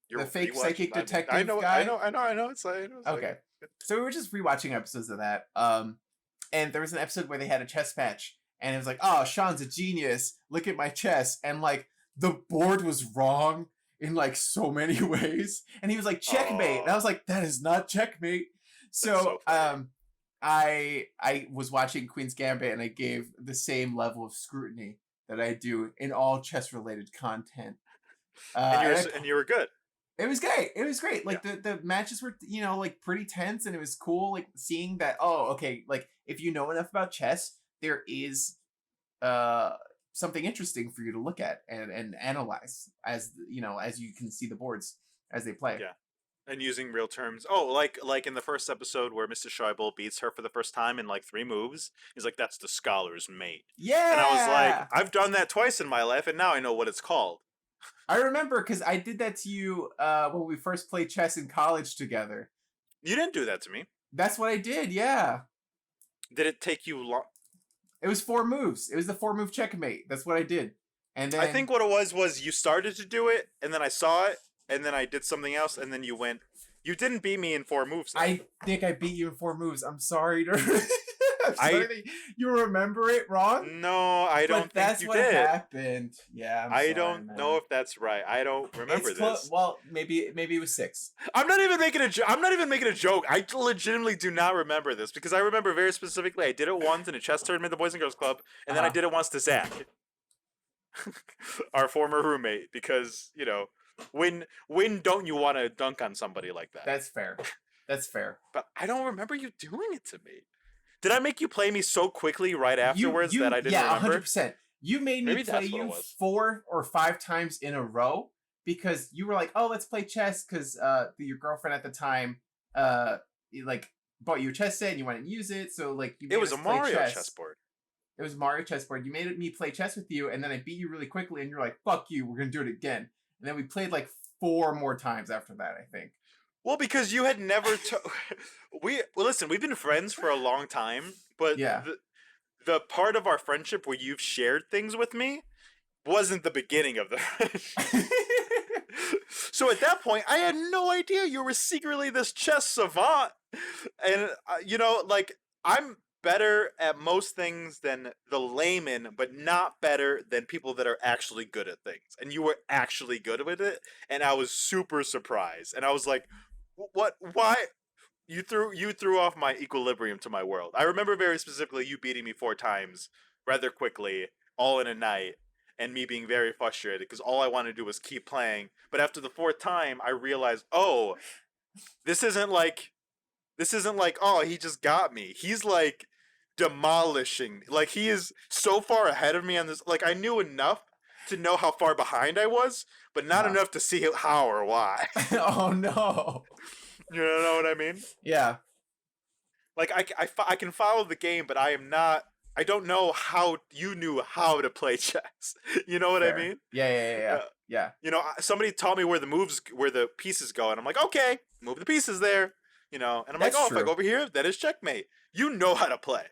The fake psychic detective guy. I know. It's like okay. So we were just rewatching episodes of that. And there was an episode where they had a chess match, and it was like, "Oh, Sean's a genius. Look at my chess." And the board was wrong in so many ways, and he was like, "Checkmate," and I was like, "That is not checkmate." So I was watching Queen's Gambit, and I gave the same level of scrutiny that I do in all chess-related content. And you were good. It was great. The matches were pretty tense, and it was cool seeing that. Oh, okay. If you know enough about chess, there is something interesting for you to look at and analyze as you can see the boards as they play. Yeah. And using real terms. Oh, like in the first episode where Mr. Schäuble beats her for the first time in 3 moves. He's like, that's the scholar's mate. Yeah. And I was like, I've done that twice in my life, and now I know what it's called. I remember because I did that to you when we first played chess in college together. You didn't do that to me. That's what I did, yeah. Did it take you long? It was 4 moves. It was the 4-move checkmate. That's what I did. And then I think what it was you started to do it, and then I saw it, and then I did something else, and then you went. You didn't beat me in 4 moves. I think I beat you in 4 moves. I'm sorry. I'm sorry that you remember it wrong. No, I don't But think that's you what did. happened. Yeah, I'm I sorry, don't know man. if that's right. I don't remember It's close. this. Well, maybe it was 6. I'm not even making a joke. I'm not even making a joke. I legitimately do not remember this because I remember very specifically. I did it once in a chess tournament at the Boys and Girls Club, and then I did it once to Zach, our former roommate, because when don't you want to dunk on somebody like that? That's fair. That's fair. But I don't remember you doing it to me. Did I make you play me so quickly right afterwards that I didn't remember? 100%. You made me play you 4 or 5 times in a row because you were like, "Oh, let's play chess," because your girlfriend at the time like bought you a chess set and you wanted to use it, so like you. It was a Mario chessboard. It was Mario chessboard. You made me play chess with you, and then I beat you really quickly, and you're like, "Fuck you, we're gonna do it again." And then we played like 4 more times after that, I think. Well, because you had never listen, we've been friends for a long time, but Yeah. the part of our friendship where you've shared things with me wasn't the beginning of the friendship. So at that point, I had no idea you were secretly this chess savant. And like, I'm better at most things than the layman, but not better than people that are actually good at things. And you were actually good with it, and I was super surprised. And I was like, what? Why? You threw off my equilibrium to my world. I remember very specifically you beating me 4 times rather quickly, all in a night, and me being very frustrated because all I wanted to do was keep playing. But after the 4th time, I realized, oh, this isn't like, oh, he just got me. He's like demolishing. Like, he is so far ahead of me on this. Like, I knew enough to know how far behind I was, but not enough to see how or why. Oh no. You know what I mean? Yeah. Like, I can follow the game, but I don't know how you knew how to play chess. You know what I mean? Yeah. Somebody taught me where the pieces go, and I'm like, okay, move the pieces there. And I'm like, oh, if I go over here, that is checkmate. You know how to play.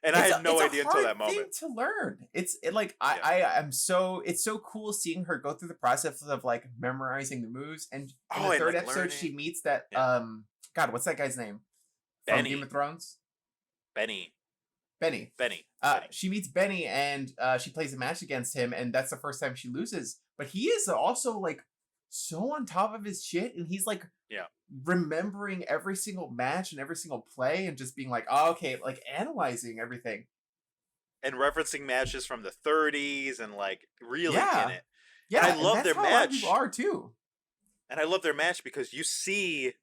And I had no idea until that moment. It's a hard thing to learn. It's so cool seeing her go through the process of like memorizing the moves. And in the 3rd episode, learning. She meets that God, what's that guy's name? From Game of Thrones? Benny. She meets Benny, and she plays a match against him, and that's the first time she loses. But he is also like so on top of his shit, and he's like remembering every single match and every single play and just being like, oh, okay, like analyzing everything and referencing matches from the 30s and like really in it. Yeah, and I love their match. A lot of people are too. And I love their match because you see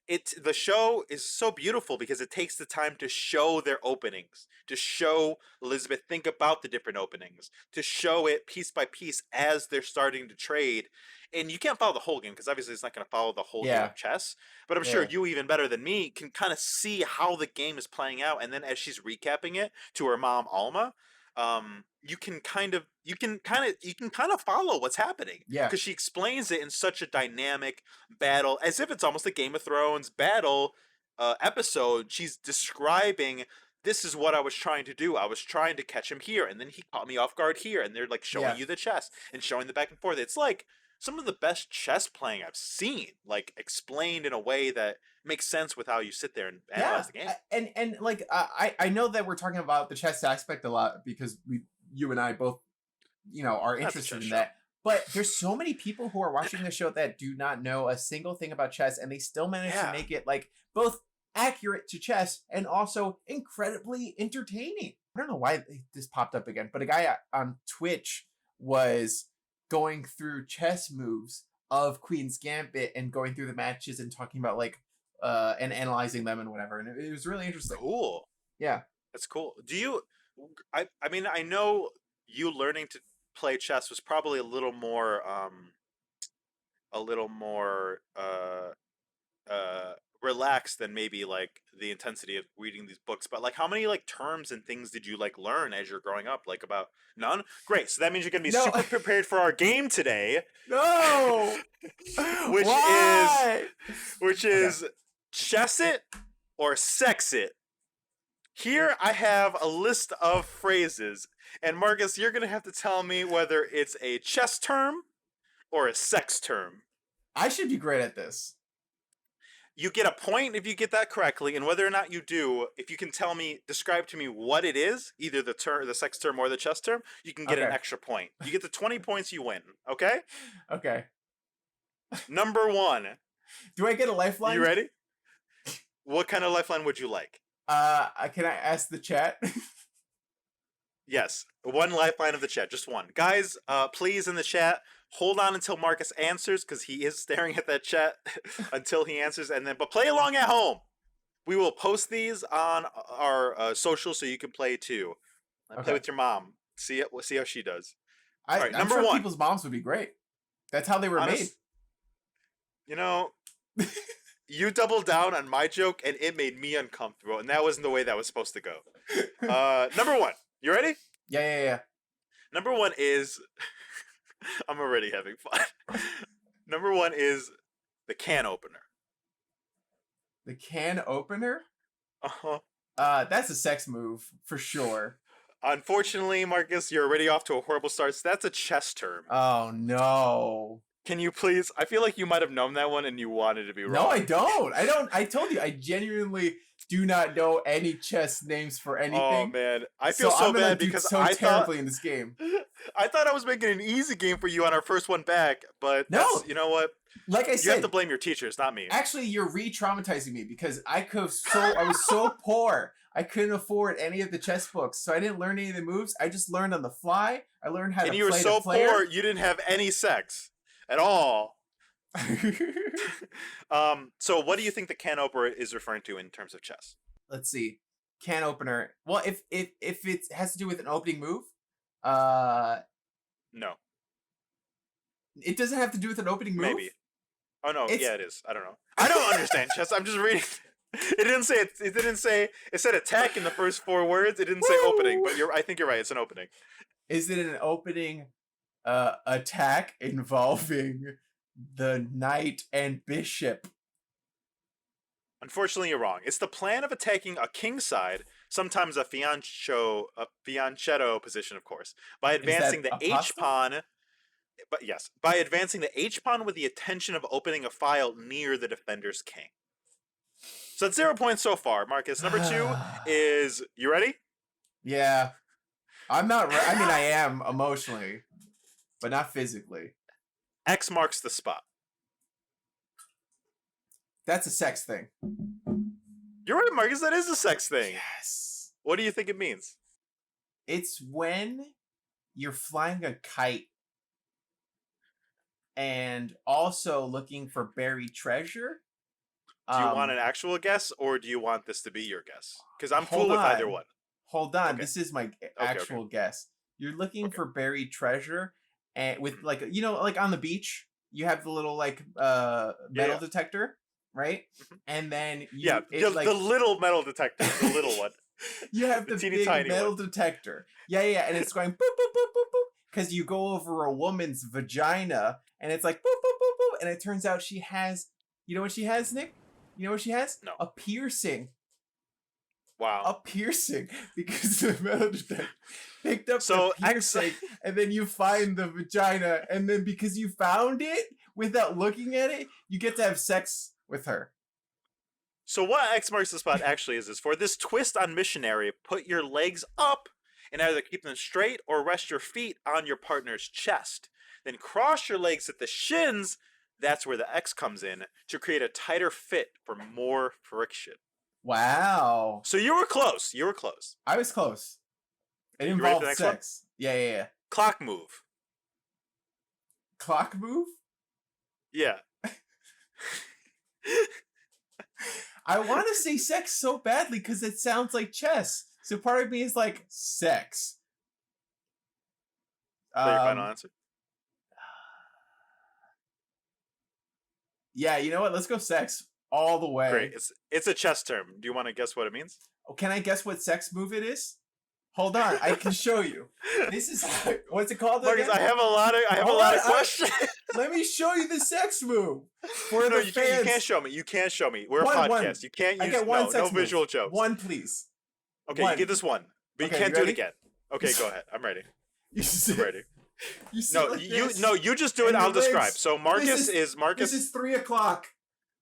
it. The show is so beautiful because it takes the time to show their openings, to show Elizabeth think about the different openings, to show it piece by piece as they're starting to trade. And you can't follow the whole game because obviously it's not going to follow the whole game of chess. But I'm sure you, even better than me, can kind of see how the game is playing out. And then as she's recapping it to her mom, Alma, you can kind of follow what's happening. Yeah. Because she explains it in such a dynamic battle, as if it's almost a Game of Thrones battle episode. She's describing, this is what I was trying to do. I was trying to catch him here, and then he caught me off guard here. And they're like showing you the chess and showing the back and forth. It's like some of the best chess playing I've seen, like explained in a way that makes sense with how you sit there and analyze the game. And like I know that we're talking about the chess aspect a lot because you and I both are interested in that. But there's so many people who are watching the show that do not know a single thing about chess, and they still manage to make it like both accurate to chess and also incredibly entertaining. I don't know why this popped up again, but a guy on Twitch was going through chess moves of Queen's Gambit and going through the matches and talking about like and analyzing them and whatever, and it was really interesting. Cool. Yeah, that's cool. Do you? I mean, I know you learning to play chess was probably a little more relaxed than maybe like the intensity of reading these books. But like, how many like terms and things did you like learn as you're growing up? Like about none? Great. So that means you're gonna be super prepared for our game today. No. which is chess it or sex it. Here I have a list of phrases, and Marcus, you're gonna have to tell me whether it's a chess term or a sex term. I should be great at this. You get a point if you get that correctly, and whether or not you do, if you can describe to me what it is, either the sex term or the chess term, you can get an Okay. extra point. You get the 20 points, you win. Okay? Okay. Number 1. Do I get a lifeline? You ready? What kind of lifeline would you like? Can I ask the chat? Yes, one lifeline of the chat, just one. Guys, please in the chat, hold on until Marcus answers, because he is staring at that chat until he answers, but play along at home. We will post these on our social so you can play too. Play with your mom. See how she does. All right, I'm number sure 1. people's moms would be great. That's how they were made. You know, you doubled down on my joke, and it made me uncomfortable, and that wasn't the way that was supposed to go. Number 1. You ready? Yeah. Number 1 is... I'm already having fun. Number 1 is the can opener. The can opener? Uh-huh. That's a sex move, for sure. Unfortunately, Marcus, you're already off to a horrible start. So that's a chess term. Oh, no. Can you please... I feel like you might have known that one and you wanted to be wrong. No, I don't. I told you, I genuinely do not know any chess names for anything. Oh, man. I feel so bad because I terribly in this game. I thought I was making an easy game for you on our first one back, but no. You know what? Like I said, you have to blame your teachers, not me. Actually, you're re-traumatizing me because I was so poor. I couldn't afford any of the chess books, so I didn't learn any of the moves. I just learned on the fly. I learned how to play the player. And you were so poor, you didn't have any sex at all. So what do you think the can opener is referring to in terms of chess? Let's see. Can opener. Well, if it has to do with an opening move, no. It doesn't have to do with an opening move? Maybe. Oh, no. Yeah, it is. I don't know. I don't understand chess. I'm just reading. It didn't say it didn't say it said attack in the first 4 words. It didn't say opening, but I think you're right. It's an opening. Is it an opening attack involving the knight and bishop? Unfortunately, you're wrong. It's the plan of attacking a king side, sometimes a fianchetto position, of course, by advancing the h-pawn. But yes, by advancing the h-pawn with the intention of opening a file near the defender's king. So it's 0 points so far, Marcus. Number 2 is, you ready? Yeah. I'm not, I mean, I am emotionally, but not physically. X marks the spot. That's a sex thing. You're right, Marcus. That is a sex thing. Yes. What do you think it means? It's when you're flying a kite and also looking for buried treasure. Do you want an actual guess, or do you want this to be your guess? Because I'm cool with either one. Hold on. Okay. This is my actual guess. You're looking for buried treasure, and with like like on the beach, you have the little metal detector, right? And then the little metal detector, the little one. You have the teeny big tiny metal detector. Yeah, and it's going boop boop boop boop boop because you go over a woman's vagina, and it's like boop boop boop boop, and it turns out she has. You know what she has, Nick? You know what she has? No. A piercing. Wow. A piercing because the metal detector picked up the piercing, and then you find the vagina, and then because you found it without looking at it, you get to have sex with her. So what X marks the spot actually is for this twist on missionary, put your legs up and either keep them straight or rest your feet on your partner's chest. Then cross your legs at the shins. That's where the X comes in to create a tighter fit for more friction. Wow. So you were close. You were close. I was close. It involved sex. Yeah. Clock move. Clock move? Yeah. I want to say sex so badly because it sounds like chess. So part of me is like, sex. Is that your final answer? Yeah, you know what? Let's go sex all the way. Great. It's a chess term. Do you want to guess what it means? Oh, can I guess what sex move it is? Hold on, I can show you. This is what's it called? Marcus, I have a lot of questions. Let me show you the sex move. For no, the fans. You can't show me. You can't show me. We're a podcast. You can't use no visual jokes. One, please. Okay, you get this one, but you can't do it again. Okay, go ahead. I'm ready. I'm ready. You just do it. I'll describe. So Marcus is. This is 3 o'clock.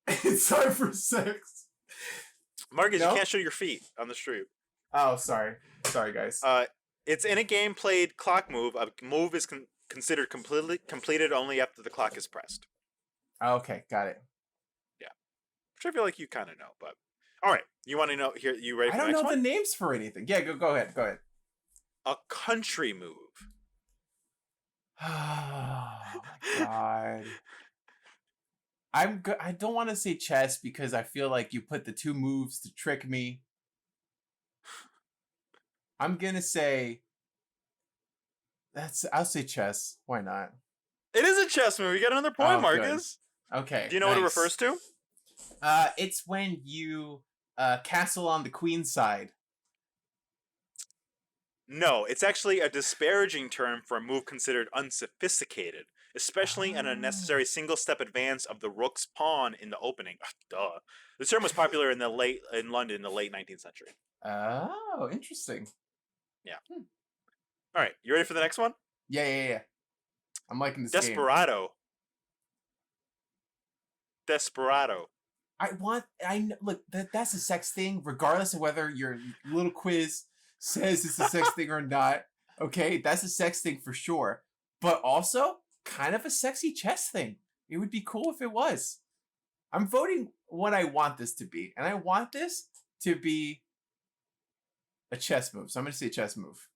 It's time for sex. Marcus, No? you can't show your feet on the street. Oh, sorry. Sorry, guys. It's in a game played clock move. A move is considered completed only after the clock is pressed. Okay, got it. Yeah, which I feel like you kind of know. But all right, you want to know here? You ready for I the don't next know one? the names for anything. Yeah, go ahead. Go ahead. A country move. Oh my god. I don't want to say chess because I feel like you put the two moves to trick me. I'm gonna say I'll say chess. Why not? It is a chess move. You got another point, Oh, good. Marcus. Okay. Do you know what it refers to? It's when you castle on the queen's side. No, it's actually a disparaging term for a move considered unsophisticated, especially an unnecessary single-step advance of the rook's pawn in the opening. Ugh, duh. The term was popular in London in the late 19th century. Oh, interesting. Yeah. All right, you ready for the next one? Yeah. I'm liking this Desperado. game. Desperado. Look, that's a sex thing, regardless of whether your little quiz says it's a sex thing or not. Okay, that's a sex thing for sure. But also, kind of a sexy chess thing. It would be cool if it was. I'm voting what I want this to be. And I want this to be a chess move. So I'm going to say chess move.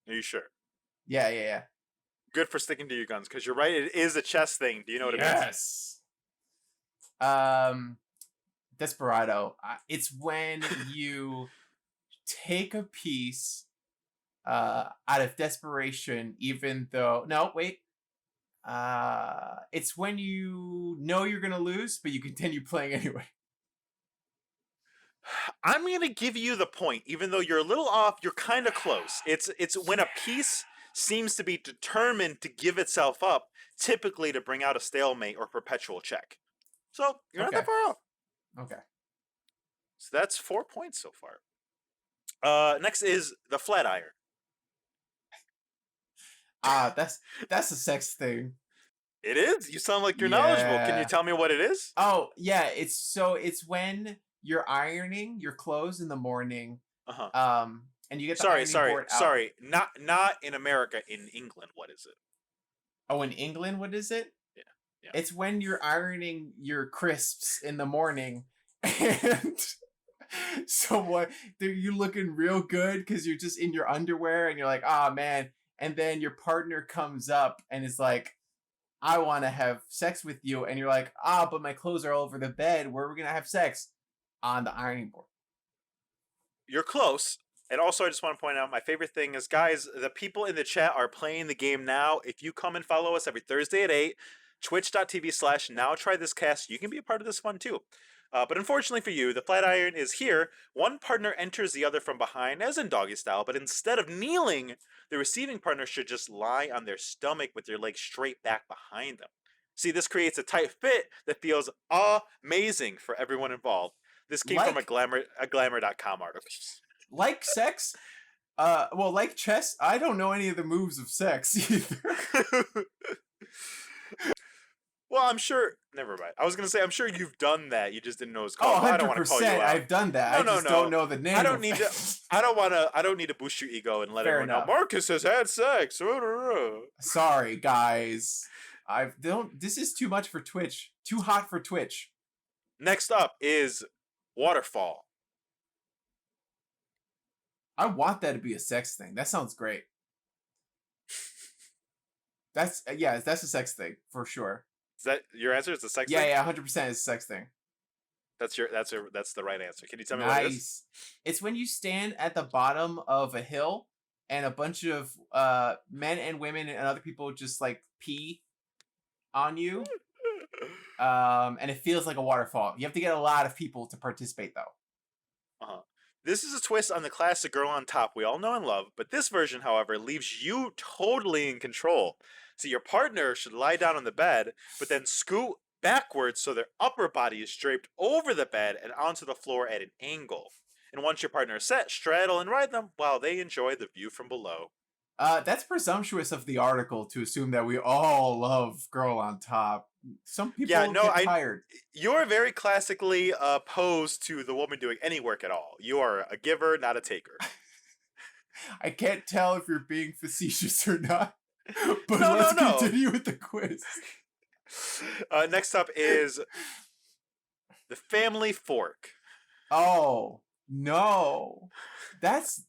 Are you sure? Yeah. Good for sticking to your guns, because you're right, it is a chess thing. Do you know what it means? Yes. Desperado. It's when you take a piece out of desperation, even though it's when you know you're gonna lose, but you continue playing anyway. I'm gonna give you the point, even though you're a little off. You're kind of close. It's when a piece seems to be determined to give itself up, typically to bring out a stalemate or perpetual check. So you're not that far off. Okay. So that's 4 points so far. Next is the flat iron. That's a sex thing. It is? You sound like you're knowledgeable. Can you Yeah. tell me what it is? Oh yeah, it's when you're ironing your clothes in the morning. And you get the ironing board out. Sorry. Not in America. In England, what is it? Oh, in England, what is it? Yeah. It's when you're ironing your crisps in the morning, and so what? You're looking real good because you're just in your underwear, and you're like, ah, man. And then your partner comes up and is like, I want to have sex with you, and you're like, ah, but my clothes are all over the bed. Where are we gonna have sex? On the ironing board. You're close. And also, I just want to point out, my favorite thing is, guys, the people in the chat are playing the game now. If you come and follow us every Thursday at 8, twitch.tv/nowtrythiscast, you can be a part of this fun too. But unfortunately for you, the flat iron is here. One partner enters the other from behind, as in doggy style, but instead of kneeling, the receiving partner should just lie on their stomach with their legs straight back behind them. See, this creates a tight fit that feels amazing for everyone involved. This came from a glamour.com article. Like sex? Well, like chess, I don't know any of the moves of sex either. Well, I'm sure. Never mind. I was gonna say, I'm sure you've done that. You just didn't know it's called. Oh, 100%. I don't want to call you out. I've done that. No, I just don't know the name. I don't need to. I don't need to boost your ego and let everyone know. Marcus has had sex. Sorry, guys. This is too much for Twitch. Too hot for Twitch. Next up is waterfall. I want that to be a sex thing. That sounds great. That's a sex thing for sure. Is that your answer? It's a sex thing? thing? Yeah, 100% is a sex thing. That's the right answer. Can you tell me what it is? It's when you stand at the bottom of a hill and a bunch of men and women and other people just like pee on you. And it feels like a waterfall. You have to get a lot of people to participate though. This is a twist on the classic girl on top we all know and love, but this version, however, leaves you totally in control. So your partner should lie down on the bed, but then scoot backwards so their upper body is draped over the bed and onto the floor at an angle. And once your partner is set, straddle and ride them while they enjoy the view from below. That's presumptuous of the article to assume that we all love Girl on Top. Some people get tired. You're very classically opposed to the woman doing any work at all. You are a giver, not a taker. I can't tell if you're being facetious or not. But No, let's no, no. continue with the quiz. Next up is the family fork. Oh no, that's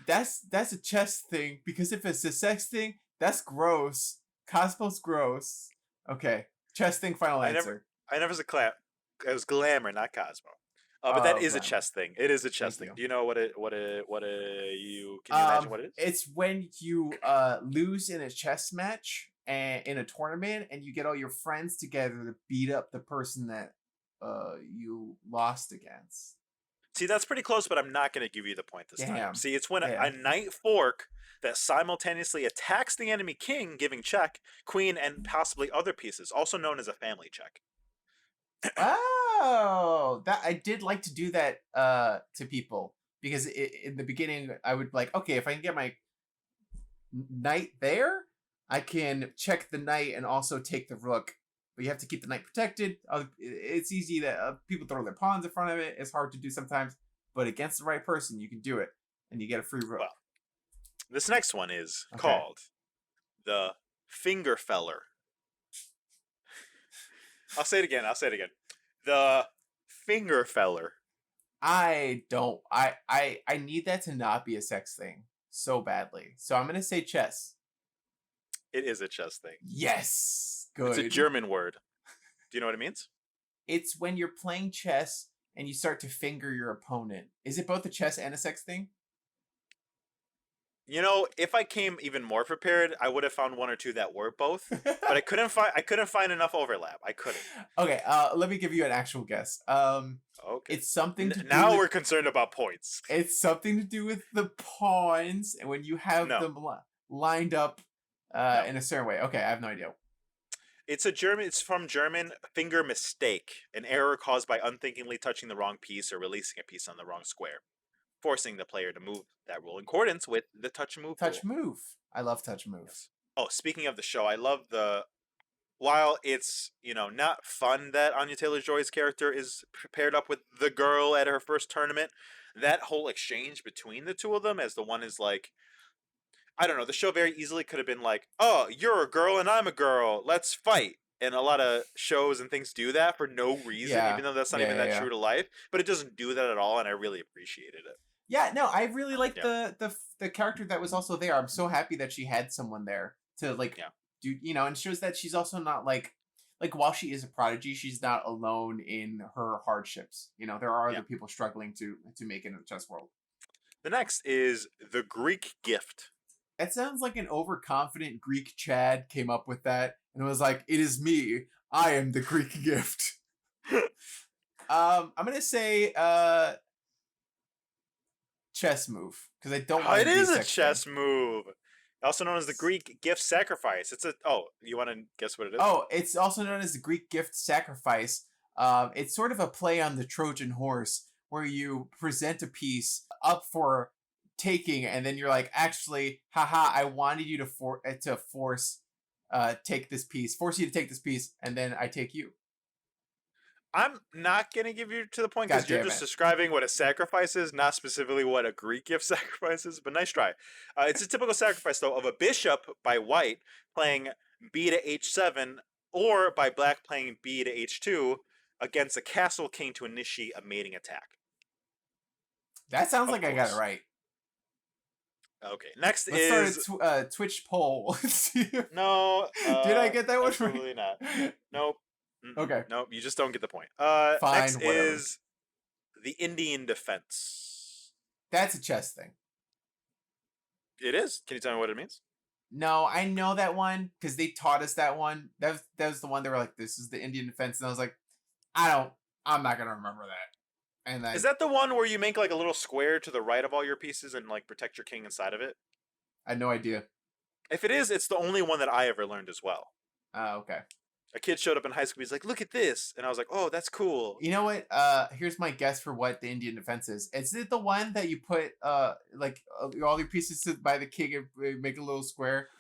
a chess thing, because if it's a sex thing, that's gross. Cosmo's gross. Okay, chess thing. Final answer. I never said clap. It was glamour, not Cosmo. But that is glamour. a chess thing. It is a chess Thank thing. you. Do you know can you imagine what it is? It's when you lose in a chess match and in a tournament, and you get all your friends together to beat up the person that you lost against. See, that's pretty close, but I'm not going to give you the point this time. See, it's when a knight fork that simultaneously attacks the enemy king, giving check, queen, and possibly other pieces, also known as a family check. Oh, that I did like to do that to people, because in the beginning I would like, okay, if I can get my knight there, I can check the knight and also take the rook. But you have to keep the knight protected. It's easy that people throw their pawns in front of it. It's hard to do sometimes, but against the right person, you can do it, and you get a free rook. Well, this next one is called the finger feller. I'll say it again. The finger feller. I need that to not be a sex thing so badly. So I'm gonna say chess. It is a chess thing. Yes, good. It's a German word. Do you know what it means? It's when you're playing chess and you start to finger your opponent. Is it both a chess and a sex thing? You know, if I came even more prepared, I would have found one or two that were both, but I couldn't find enough overlap. I couldn't. Okay, let me give you an actual guess. Okay. It's something to now we're concerned about points. It's something to do with the pawns, and when you have them lined up in a certain way. Okay, I have no idea. It's from German finger mistake, an error caused by unthinkingly touching the wrong piece or releasing a piece on the wrong square, forcing the player to move that rule in accordance with the touch move rule. I love touch moves. Oh, speaking of the show, I love while it's, not fun that Anya Taylor-Joy's character is paired up with the girl at her first tournament, that whole exchange between the two of them, as the one is like, I don't know, the show very easily could have been like, oh, you're a girl and I'm a girl, let's fight. And a lot of shows and things do that for no reason, even though that's not even that true to life. But it doesn't do that at all, and I really appreciated it. Yeah, no, I really like the character that was also there. I'm so happy that she had someone there to do, and shows that she's also not like while she is a prodigy, she's not alone in her hardships. There are other people struggling to make it in the chess world. The next is the Greek gift. That sounds like an overconfident Greek Chad came up with that and was like, "It is me. I am the Greek gift." I'm gonna say chess move, because I don't want it is a chess move, also known as the Greek gift sacrifice. You want to guess what it is? It's also known as the Greek gift sacrifice. It's sort of a play on the Trojan horse, where you present a piece up for taking, and then you're like, actually, haha, I wanted you to force take this piece, force you to take this piece, and then I take you. I'm not going to give you to the point, because you're just describing what a sacrifice is, not specifically what a Greek gift sacrifice is, but nice try. It's a typical sacrifice, though, of a bishop by white playing b to h7, or by black playing b to h2 against a castle king to initiate a mating attack. That sounds like I got it right. Okay, next Let's start a Twitch poll. No. Did I get that one right? Absolutely not. Nope. Okay. Nope, you just don't get the point. Fine, next whatever. is the Indian defense. That's a chess thing. It is? Can you tell me what it means? No, I know that one, because they taught us that one. That was the one they were like, this is the Indian defense. And I was like, I'm not going to remember that. And is that the one where you make like a little square to the right of all your pieces and like protect your king inside of it? I had no idea. If it is, it's the only one that I ever learned as well. Okay. A kid showed up in high school. He's like, "Look at this," and I was like, "Oh, that's cool." You know what? Here's my guess for what the Indian defense is. Is it the one that you put like all your pieces by the king and make a little square?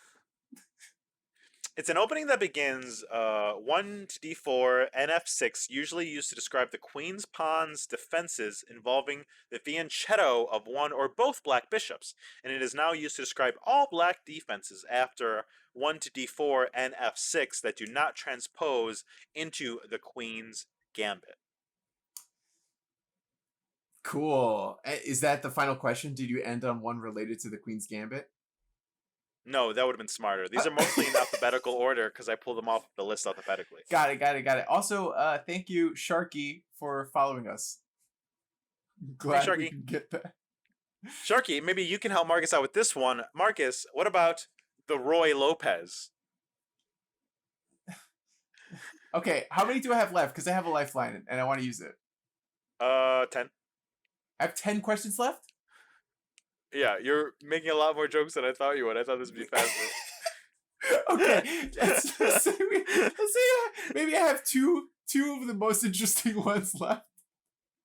It's an opening that begins 1 to d4 and f6, usually used to describe the queen's pawn's defenses involving the fianchetto of one or both black bishops, and it is now used to describe all black defenses after 1 to d4 and f6 that do not transpose into the queen's gambit. Cool. Is that the final question? Did you end on one related to the Queen's Gambit? No, that would have been smarter. These are mostly in alphabetical order because I pulled them off the list alphabetically. Got it. Also, thank you, Sharky, for following us. Glad Sharky. we can get that. Sharky, maybe you can help Marcus out with this one. Marcus, what about the Roy Lopez? Okay, how many do I have left? Because I have a lifeline and I want to use it. 10. I have 10 questions left? Yeah, you're making a lot more jokes than I thought you would. I thought this would be faster. Okay, let's say maybe I have two of the most interesting ones left.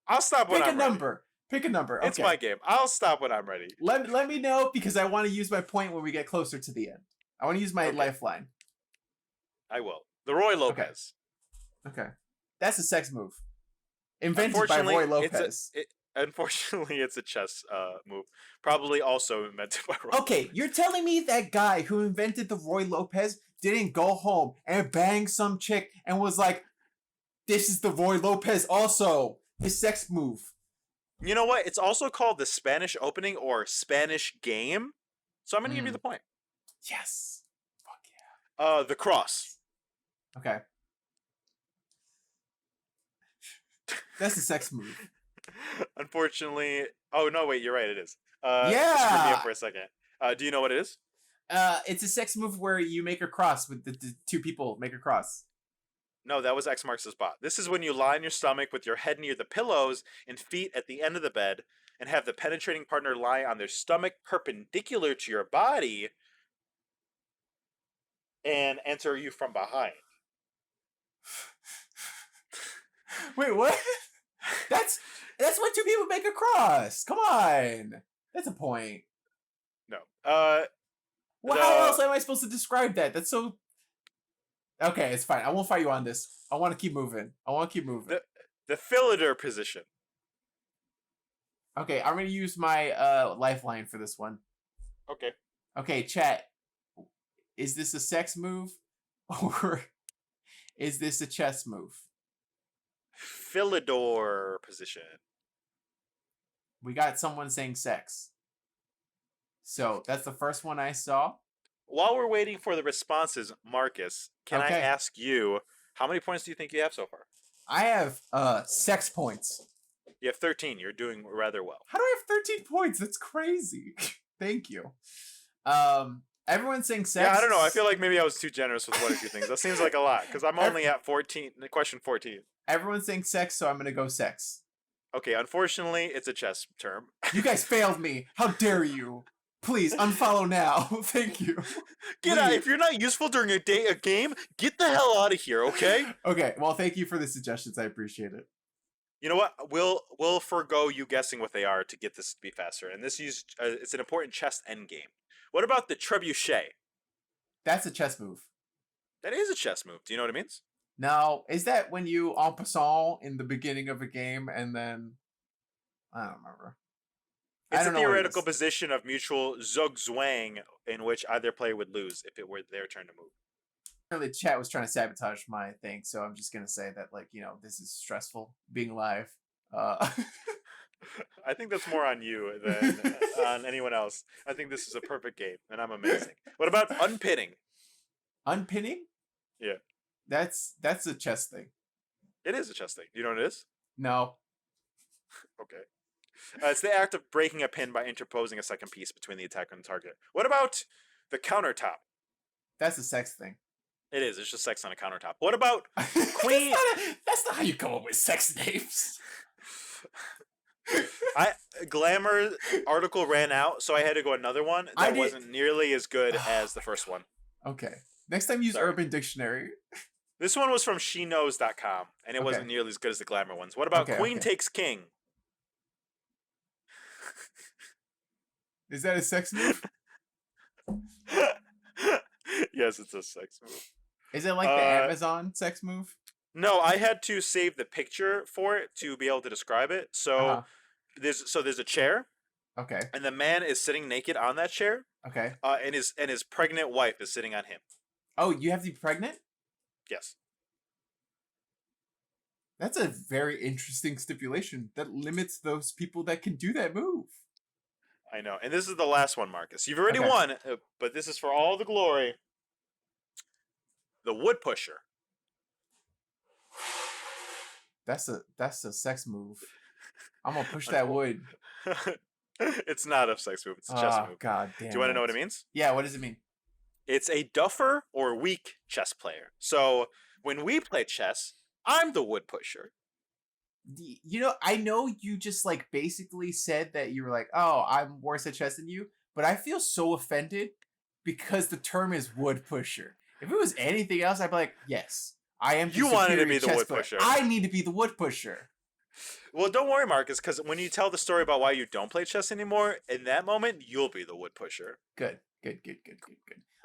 I'll stop when I'm ready. Pick a number. Okay. It's my game. I'll stop when I'm ready. Let me know because I want to use my point when we get closer to the end. I want to use my lifeline. I will. The Roy Lopez. Okay. That's a sex move. Invented by Roy Lopez. Unfortunately, it's a chess move. Probably also invented by Roy. Okay, you're telling me that guy who invented the Roy Lopez didn't go home and bang some chick and was like, this is the Roy Lopez also. His sex move. You know what? It's also called the Spanish opening or Spanish game. So I'm going to give you the point. Yes. Fuck yeah. The cross. Okay. That's a sex move. Unfortunately. Oh, no, wait. You're right. It is. Yeah. Screwed me up for a second. Do you know what it is? It's a sex move where you make a cross with the two people make a cross. No, that was X marks the spot. This is when you lie on your stomach with your head near the pillows and feet at the end of the bed and have the penetrating partner lie on their stomach perpendicular to your body and enter you from behind. Wait, what? That's when two people make a cross. Come on. That's a point. No. Well, how else am I supposed to describe that? That's so... Okay, it's fine. I won't fight you on this. I want to keep moving. The filator position. Okay, I'm going to use my lifeline for this one. Okay. Okay, chat. Is this a sex move? Or is this a chess move? Filador position. We got someone saying sex. So, that's the first one I saw. While we're waiting for the responses, Marcus, can I ask you, how many points do you think you have so far? I have sex points. You have 13. You're doing rather well. How do I have 13 points? That's crazy. Thank you. Everyone's saying sex. Yeah, I don't know. I feel like maybe I was too generous with one or two things. That seems like a lot because I'm only at 14. Question 14. Everyone's saying sex, so I'm going to go sex. Okay, unfortunately, it's a chess term. You guys failed me. How dare you? Please, unfollow now. Thank you. Get out. If you're not useful during a game, get the hell out of here, okay? Okay, well, thank you for the suggestions. I appreciate it. You know what? We'll forego you guessing what they are to get this to be faster. And this it's an important chess endgame. What about the trebuchet? That's a chess move. That is a chess move. Do you know what it means? No. Is that when you en passant in the beginning of a game and then... I don't remember. It's a theoretical position of mutual zugzwang in which either player would lose if it were their turn to move. The chat was trying to sabotage my thing, so I'm just going to say that, like, you know, this is stressful, being live. I think that's more on you than on anyone else. I think this is a perfect game, and I'm amazing. What about unpinning? Unpinning? Yeah. That's a chess thing. It is a chess thing. Do you know what it is? No. Okay. It's the act of breaking a pin by interposing a second piece between the attacker and the target. What about the countertop? That's a sex thing. It is. It's just sex on a countertop. What about queen? That's not how you come up with sex names. Glamour article ran out, so I had to go another one that wasn't nearly as good as the first one. Okay. Next time use Urban Dictionary. This one was from sheknows.com, and it wasn't Okay. nearly as good as the glamour ones. What about Okay, Queen okay. Takes King? Is that a sex move? Yes, it's a sex move. Is it like the Uh, Amazon sex move? no, I had to save the picture for it to be able to describe it. So Uh-huh. there's a chair, Okay. and the man is sitting naked on that chair, Okay. and his pregnant wife is sitting on him. Oh, you have to be pregnant? Yes. That's a very interesting stipulation that limits those people that can do that move. I know. And this is the last one, Marcus. You've already Okay. won, but this is for all the glory. The wood pusher. That's a sex move. I'm gonna push that wood. It's not a sex move. It's a chess Oh, move. god damn Do you want to know what it. it means? Yeah, what does it mean? It's a duffer or weak chess player. So when we play chess, I'm the wood pusher. You know, I know you just like basically said that you were like, oh, I'm worse at chess than you, but I feel so offended because the term is wood pusher. If it was anything else, I'd be like, yes, I am the You wanted to superior be the chess wood player. pusher. I need to be the wood pusher. Well, don't worry, Marcus, because when you tell the story about why you don't play chess anymore, in that moment, you'll be the wood pusher. Good.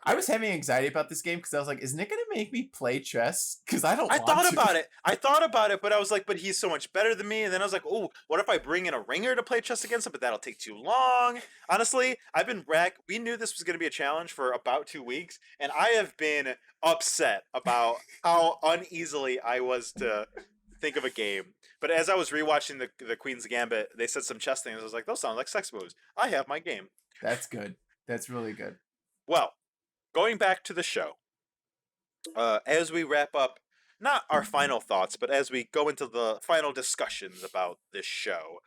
I was having anxiety about this game because I was like, is Nick gonna make me play chess? Because I don't I want thought to. about it. I thought about it, but I was like, but he's so much better than me. And then I was like, oh, what if I bring in a ringer to play chess against him? But that'll take too long. Honestly, I've been we knew this was going to be a challenge for about 2 weeks, and I have been upset about how uneasily I was to think of a game. But as I was rewatching the Queen's Gambit, they said some chess things. I was like, those sound like sex moves. I have my game. That's good. That's really good. Well, going back to the show, as we wrap up, not our final thoughts, but as we go into the final discussions about this show,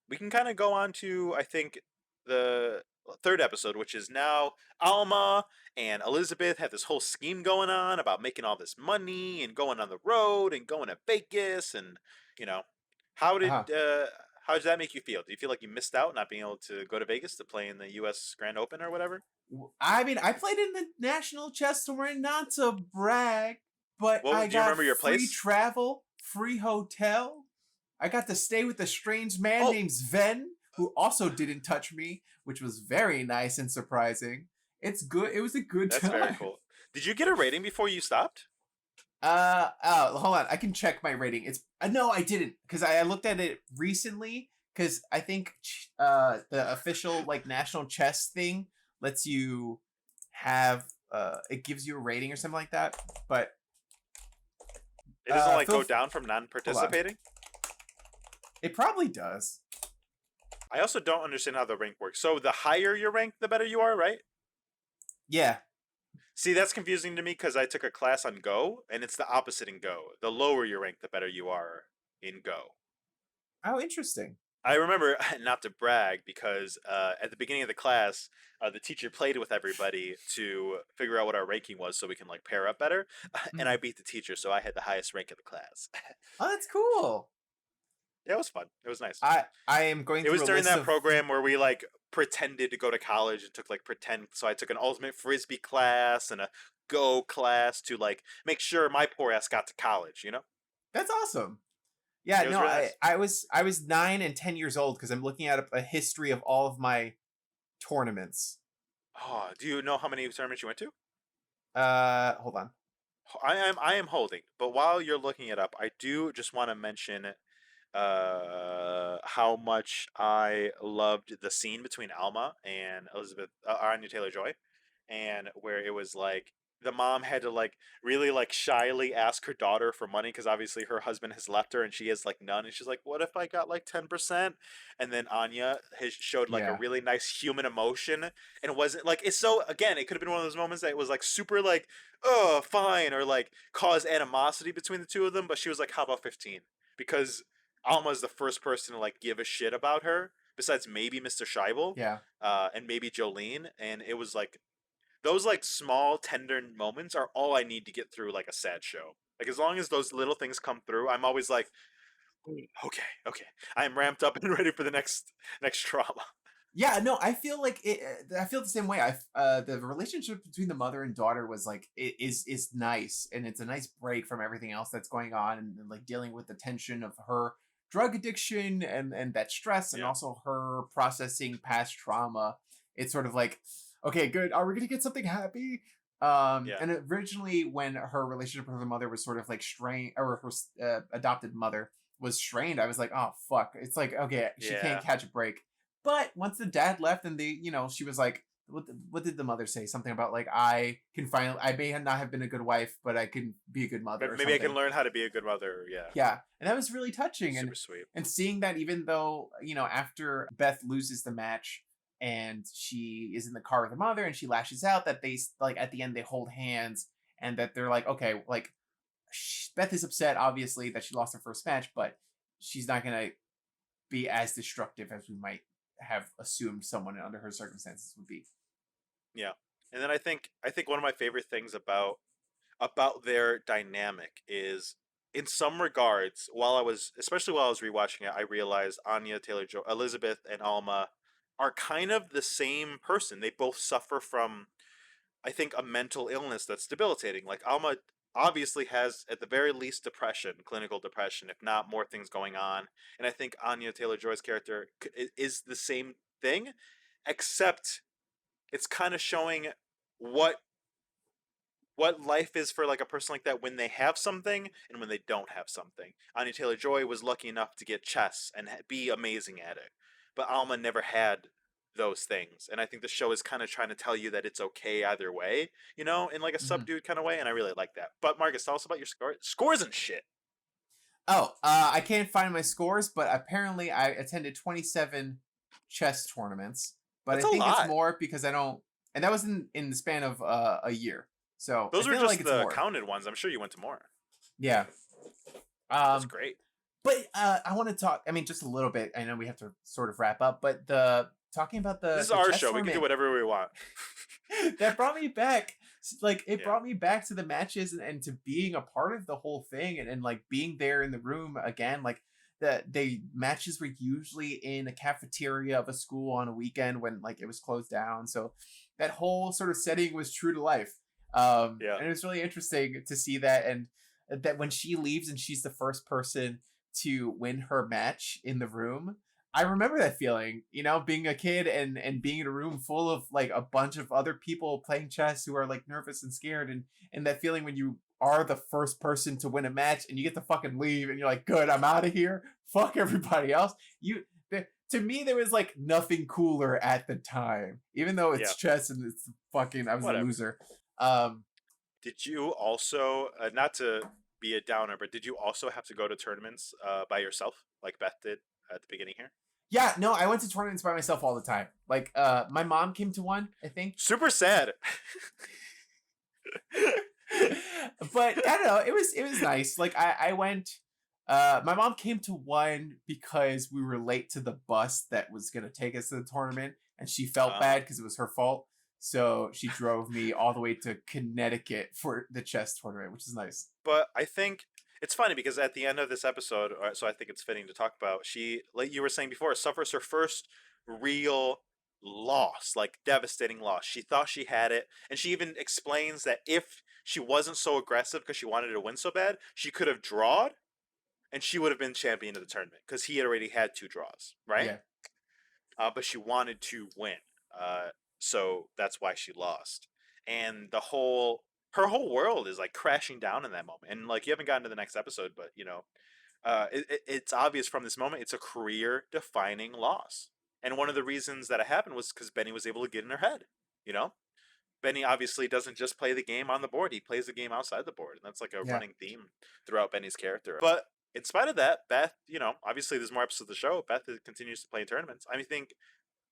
we can kind of go on to, I think, the third episode, which is now Alma and Elizabeth have this whole scheme going on about making all this money and going on the road and going to Vegas, and you know, how did Uh-huh. uh, how does that make you feel? Do you feel like you missed out not being able to go to Vegas to play in the U.S. Grand Open or whatever? I mean, I played in the National Chess Tournament, not to brag, but Well, I do you got remember your free place? travel, free hotel. I got to stay with a strange man Oh, named Sven, who also didn't touch me, which was very nice and surprising. It's good. It was a good that's very time. cool. Did you get a rating before you stopped? Hold on. I can check my rating. It's no, I didn't, because I looked at it recently. Because I think the official like national chess thing lets you have it gives you a rating or something like that. But It doesn't like feel go down from hold on. non-participating. It probably does. I also don't understand how the rank works. So the higher your rank, the better you are, right? Yeah. See, that's confusing to me because I took a class on Go, and it's the opposite in Go. The lower your rank, the better you are in Go. Oh, interesting. I remember, not to brag, because at the beginning of the class, the teacher played with everybody to figure out what our ranking was so we can like pair up better. And I Mm. beat the teacher, so I had the highest rank of the class. Oh, that's cool. Yeah, it was fun. It was nice. I am going It was through a during list that of program where we like pretended to go to college and took like pretend. So I took an ultimate frisbee class and a Go class to like make sure my poor ass got to college. You know, That's awesome. Yeah, it was no, really nice. I was 9 and 10 years old because I'm looking at a history of all of my tournaments. Oh, do you know how many tournaments you went to? Hold on. I am holding, but while you're looking it up, I do just want to mention how much I loved the scene between Alma and Elizabeth Anya Taylor-Joy, and where it was like the mom had to like really like shyly ask her daughter for money because obviously her husband has left her and she has like none, and she's like, what if I got like 10%? And then Anya has showed like a Yeah. really nice human emotion, and it wasn't like, it's so, again, it could have been one of those moments that it was like super like, oh fine, or like cause animosity between the two of them, but she was like, how about 15? Because Alma's the first person to like give a shit about her besides maybe Mr. Scheibel, Yeah. and maybe Jolene, and it was like those like small tender moments are all I need to get through like a sad show. Like as long as those little things come through, I'm always like, okay, I am ramped up and ready for the next trauma. Yeah, no, I feel like I feel the same way. The relationship between the mother and daughter was like is nice, and it's a nice break from everything else that's going on, and like dealing with the tension of her drug addiction and that stress, and Yeah. also her processing past trauma. It's sort of like, okay, good. Are we gonna get something happy? Yeah. And originally, when her relationship with her mother was sort of like strained, or her adopted mother was strained, I was like, oh fuck. It's like, okay, she can't Yeah. catch a break. But once the dad left, and she was like, what did the mother say? Something about like, I may not have been a good wife, but I can be a good mother or Maybe I can something. learn how to be a good mother. Yeah. Yeah, and that was really touching, Super sweet. and seeing that, even though after Beth loses the match and she is in the car with her mother and she lashes out, that they like at the end they hold hands, and that they're like, okay, like Beth is upset obviously that she lost her first match, but she's not gonna be as destructive as we might have assumed someone under her circumstances would be. Yeah. And then I think one of my favorite things about their dynamic is, in some regards, especially while I was rewatching it, I realized Anya Taylor-Joy, Elizabeth, and Alma are kind of the same person. They both suffer from, I think, a mental illness that's debilitating. Like Alma obviously has, at the very least, depression, clinical depression, if not more things going on. And I think Anya Taylor-Joy's character is the same thing, except it's kind of showing what what life is for like a person like that when they have something and when they don't have something. Anya Taylor-Joy was lucky enough to get chess and be amazing at it, but Alma never had those things. And I think the show is kind of trying to tell you that it's okay either way, in like a Mhm. subdued kind of way. And I really like that. But Marcus, tell us about your scores and shit. Oh, I can't find my scores, but apparently I attended 27 chess tournaments. But I That's a think it's lot. more because I don't, and that was in the span of a year. So I Those were feel like just it's the more. counted ones. I'm sure you went to more. Yeah. That's Um, great. but I want to talk. I mean, just a little bit. I know we have to sort of wrap up, but the talking about This is the our chess show. We can do tournament whatever we want. that brought me back. Like it Yeah. brought me back to the matches, and to being a part of the whole thing, and like being there in the room again. Like the matches were usually in a cafeteria of a school on a weekend when like it was closed down. So that whole sort of setting was true to life. Yeah. And it was really interesting to see that, and that when she leaves and she's the first person to win her match in the room. I remember that feeling, being a kid and being in a room full of like a bunch of other people playing chess who are like nervous and scared, and that feeling when you are the first person to win a match and you get to fucking leave and you're like, good, I'm out of here. Fuck everybody else. To me there was like nothing cooler at the time, even though Yeah. it's chess and it's fucking I was a Whatever. loser. Um, Did you also, not to be a downer, but did you also have to go to tournaments by yourself, like Beth did at the beginning here? yeah, no, I went to tournaments by myself all the time. Like, my mom came to one, I think. Super sad. But I don't know, it was nice. Like I went. My mom came to one because we were late to the bus that was gonna take us to the tournament, and she felt bad because it was her fault. So she drove me all the way to Connecticut for the chess tournament, which is nice. But I think it's funny because at the end of this episode, so I think it's fitting to talk about, she, like you were saying before, suffers her first real loss, like devastating loss. She thought she had it, and she even explains that if she wasn't so aggressive because she wanted to win so bad, she could have drawed and she would have been champion of the tournament because he had already had 2 draws, right? Yeah. But she wanted to win, so that's why she lost. And her whole world is like crashing down in that moment. And like you haven't gotten to the next episode, but it's obvious from this moment it's a career defining loss. And one of the reasons that it happened was because Benny was able to get in her head. You know, Benny obviously doesn't just play the game on the board; he plays the game outside the board, and that's like a Yeah. running theme throughout Benny's character. But in spite of that, Beth, obviously there's more episodes of the show. Beth continues to play in tournaments. I think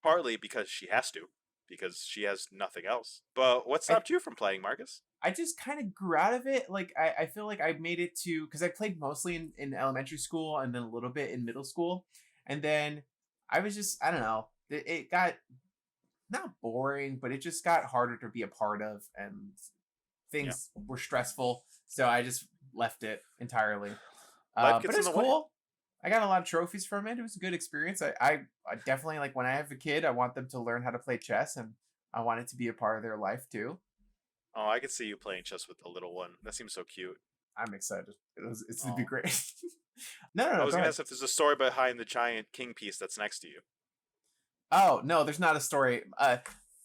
partly because she has to, because she has nothing else. But what I stopped you from playing, Marcus? I just kind of grew out of it. Like I feel like I made it to, because I played mostly in elementary school and then a little bit in middle school, and then I was just, I don't know. It got not boring, but it just got harder to be a part of, and Yeah. things were stressful. So I just left it entirely. Life But gets in it's the way. cool. I got a lot of trophies from it. It was a good experience. I definitely like when I have a kid, I want them to learn how to play chess, and I want it to be a part of their life too. Oh, I could see you playing chess with the little one. That seems so cute. I'm excited. It's gonna be Oh, great. No, no, I no. was Go gonna ahead. ask if there's a story behind the giant king piece that's next to you. Oh no, there's not a story.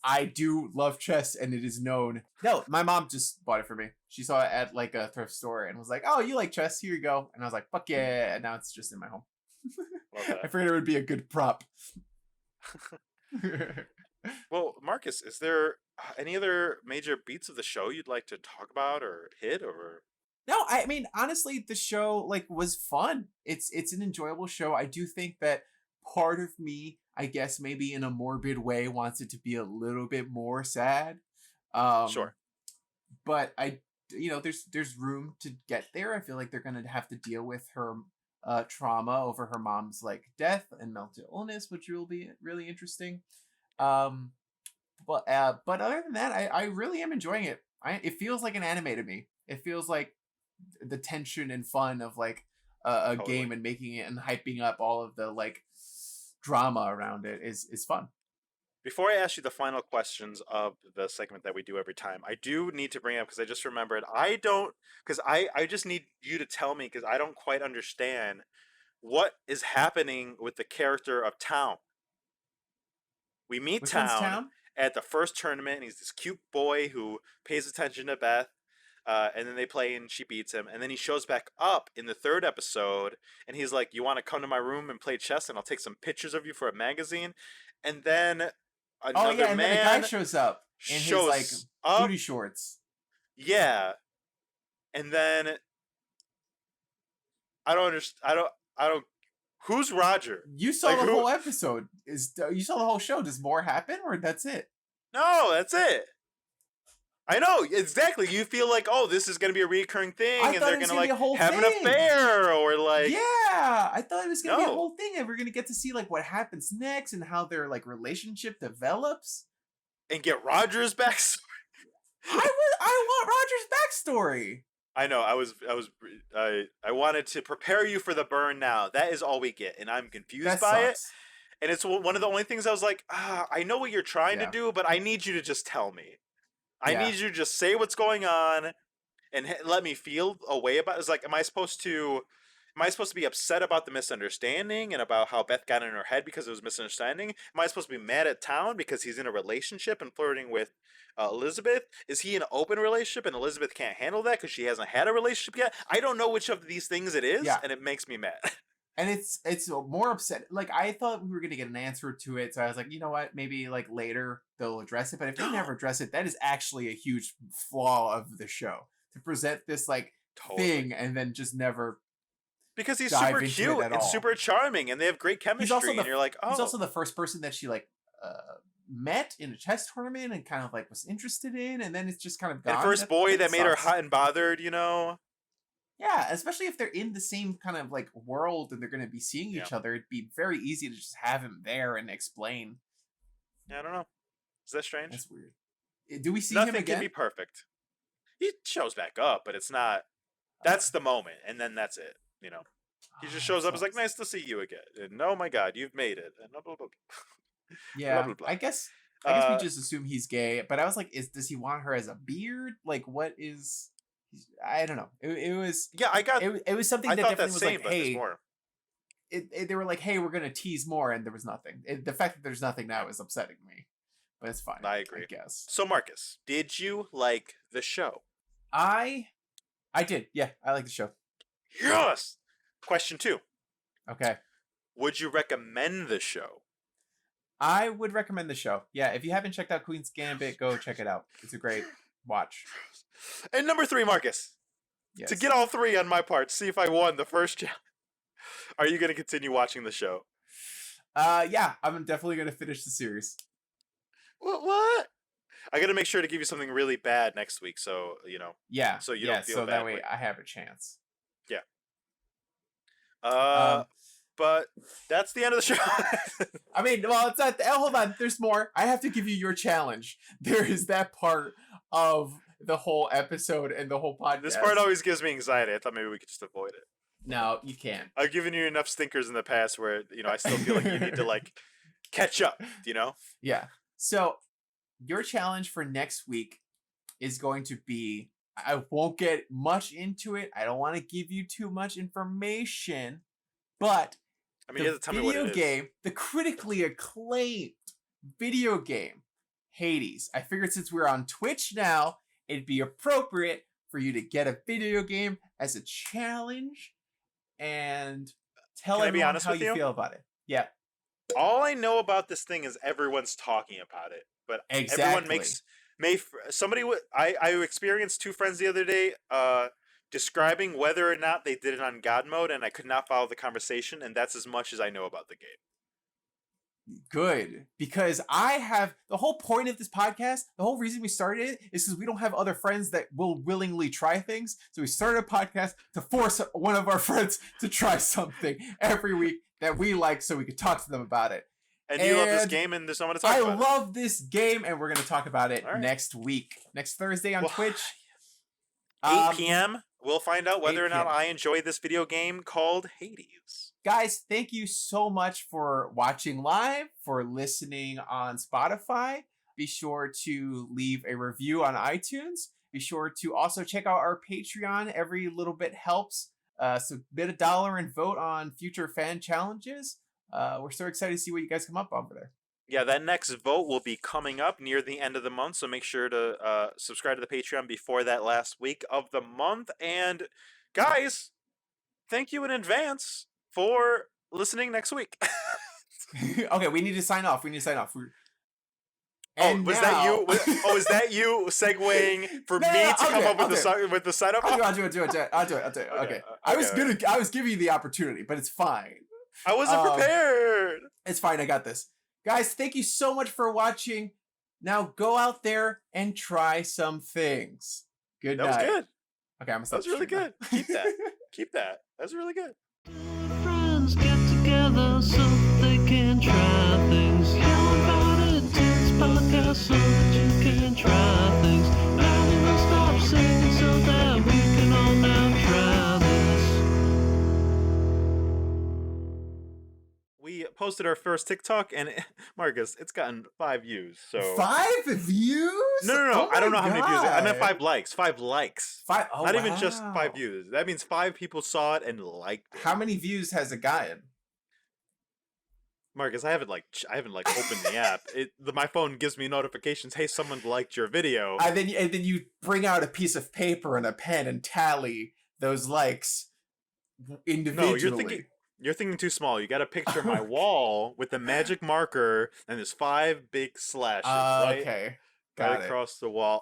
I do love chess, and it is known. No, my mom just bought it for me. She saw it at like a thrift store and was like, "Oh, you like chess? Here you go." And I was like, "Fuck yeah!" And now it's just in my home. Love I that. figured it would be a good prop. Well, Marcus, is there any other major beats of the show you'd like to talk about or hit or? No, I mean honestly, the show like was fun. It's an enjoyable show. I do think that part of me, I guess maybe in a morbid way, wants it to be a little bit more sad. Um, Sure. but there's room to get there. I feel like they're gonna have to deal with her trauma over her mom's like death and mental illness, which will be really interesting. Um, but other than that, I really am enjoying it. It feels like an anime to me. It feels like the tension and fun of like a Totally. game and making it and hyping up all of the like drama around it is fun. Before I ask you the final questions of the segment that we do every time, I do need to bring up because I just remembered. I don't because I just need you to tell me because I don't quite understand what is happening with the character of Town. We meet Which one's Town town? at the first tournament, and he's this cute boy who pays attention to Beth. And then they play and she beats him. And then he shows back up in the third episode and he's like, "You want to come to my room and play chess and I'll take some pictures of you for a magazine?" And then Oh another yeah, and then a guy man shows up in his like shows up. booty shorts. Yeah. And then I don't understand. I don't. Who's Roger? You saw Like the who? whole episode. You saw the whole show? Does more happen, or that's it? No, that's it. I know exactly. You feel like, oh, this is gonna be a recurring thing, I and thought they're it was gonna gonna be like a whole have an thing. affair, or like, Yeah, I thought it was gonna be a no, whole thing, and we're gonna get to see like what happens next and how their like relationship develops. and get Roger's back. I want Roger's backstory. I know. I wanted to prepare you for the burn. Now that is all we get, and I'm confused That by it. sucks. And it's one of the only things I was like, I know what you're trying to Yeah, do, but I need you to just tell me. I yeah. need you to just say what's going on and let me feel a way about it. It's like, am I supposed to be upset about the misunderstanding and about how Beth got in her head because it was misunderstanding? Am I supposed to be mad at Town because he's in a relationship and flirting with Elizabeth? Is he in an open relationship and Elizabeth can't handle that because she hasn't had a relationship yet? I don't know which of these things it is, Yeah. and it makes me mad. And it's more upset. Like I thought we were gonna get an answer to it, so I was like, you know what, maybe like later they'll address it. But if they never address it, that is actually a huge flaw of the show to present this like Totally. thing and then just never Because he's dive super into it cute at and all. super charming, and they have great chemistry, and you're like, oh. He's also the first person that she like met in a chess tournament and kind of like was interested in, and then it's just kind of gone. And first boy that made her hot and bothered, Yeah, especially if they're in the same kind of like world and they're going to be seeing Yeah. each other, it'd be very easy to just have him there and explain. Yeah, I don't know. Is that strange? That's weird. Do we see Nothing him again? can be perfect. He shows back up, but it's not. That's the moment, and then that's it. He just shows up. It's like, nice to see you again, and oh my god, you've made it, and blah blah blah. Yeah, Blah, blah, blah. I guess we just assume he's gay, but I was like, does he want her as a beard? Like, what is? I don't know. It was Yeah, it was something I that thought definitely that was same, like, but there's hey, more. they were like, hey, we're gonna tease more, and there was nothing. The fact that there's nothing now is upsetting me, but it's fine. I agree. I guess. So, Marcus, did you like the show? I did. Yeah, I like the show. Yes. Question 2. Okay. Would you recommend the show? I would recommend the show. Yeah, if you haven't checked out Queen's Gambit, go check it out. It's a great watch. And number 3, Marcus. Yes. To get all 3 on my part, see if I won the first challenge. Are you going to continue watching the show? Yeah, I'm definitely gonna finish the series. What? I got to make sure to give you something really bad next week, so Yeah. So you don't feel so bad. that way I have a chance. Yeah. Um, But that's the end of the show. I mean, well, it's not. Hold on, there's more. I have to give you your challenge. There is that part of the whole episode and the whole podcast. This part always gives me anxiety. I thought maybe we could just avoid it. No, you can't. I've given you enough stinkers in the past where, I still feel like you need to, like, catch up, Yeah. So your challenge for next week is going to be, I won't get much into it. I don't want to give you too much information, but I mean, you have to tell me what it is. game, the critically acclaimed video game, Hades. I figured since we're on Twitch now, it'd be appropriate for you to get a video game as a challenge and tell Can I be everyone honest how with you you? feel about it. Yeah. All I know about this thing is everyone's talking about it, but everyone I experienced two friends the other day describing whether or not they did it on God mode, and I could not follow the conversation, and that's as much as I know about the game. Good, because I have the whole point of this podcast, the whole reason we started it is because we don't have other friends that will willingly try things. So we started a podcast to force one of our friends to try something every week that we like so we could talk to them about it. And you love this game, and there's someone to talk about it. I love this game, and we're going to talk about it All right. next week. Next Thursday on Twitch. 8 p.m. We'll find out whether 8 or not p.m. I enjoy this video game called Hades. Guys, thank you so much for watching live, for listening on Spotify. Be sure to leave a review on iTunes. Be sure to also check out our Patreon. Every little bit helps. Submit $1 and vote on future fan challenges. We're so excited to see what you guys come up over there. Yeah, that next vote will be coming up near the end of the month, so make sure to subscribe to the Patreon before that last week of the month. And guys, thank you in advance for listening next week. Okay, we need to sign off. Is that you segueing for me to come up with the sign off? I'll do it. Okay. I was giving you the opportunity, but it's fine. I wasn't prepared. It's fine. I got this. Guys, thank you so much for watching. Now go out there and try some things. Good night. That was good. Okay, I'm gonna stop. That was really good. Keep that. Keep that. That's really good. Friends get together so they can try things. How about it? It's podcast so that you can try things. Now we will stop singing so that we can all now try this. We posted our first TikTok, and Marcus, it's gotten 5 views. So 5 views? No. Oh I don't know how many views. I meant 5 5 likes. 5 likes. Not even just 5 views. That means 5 people saw it and liked it. How many views has it gotten? Marcus, I haven't opened the app. My phone gives me notifications. Hey, someone liked your video. And then you bring out a piece of paper and a pen and tally those likes individually. No, you're thinking too small. You got to picture my wall with the magic marker, and there's 5 big slashes Okay. Got right it. across the wall.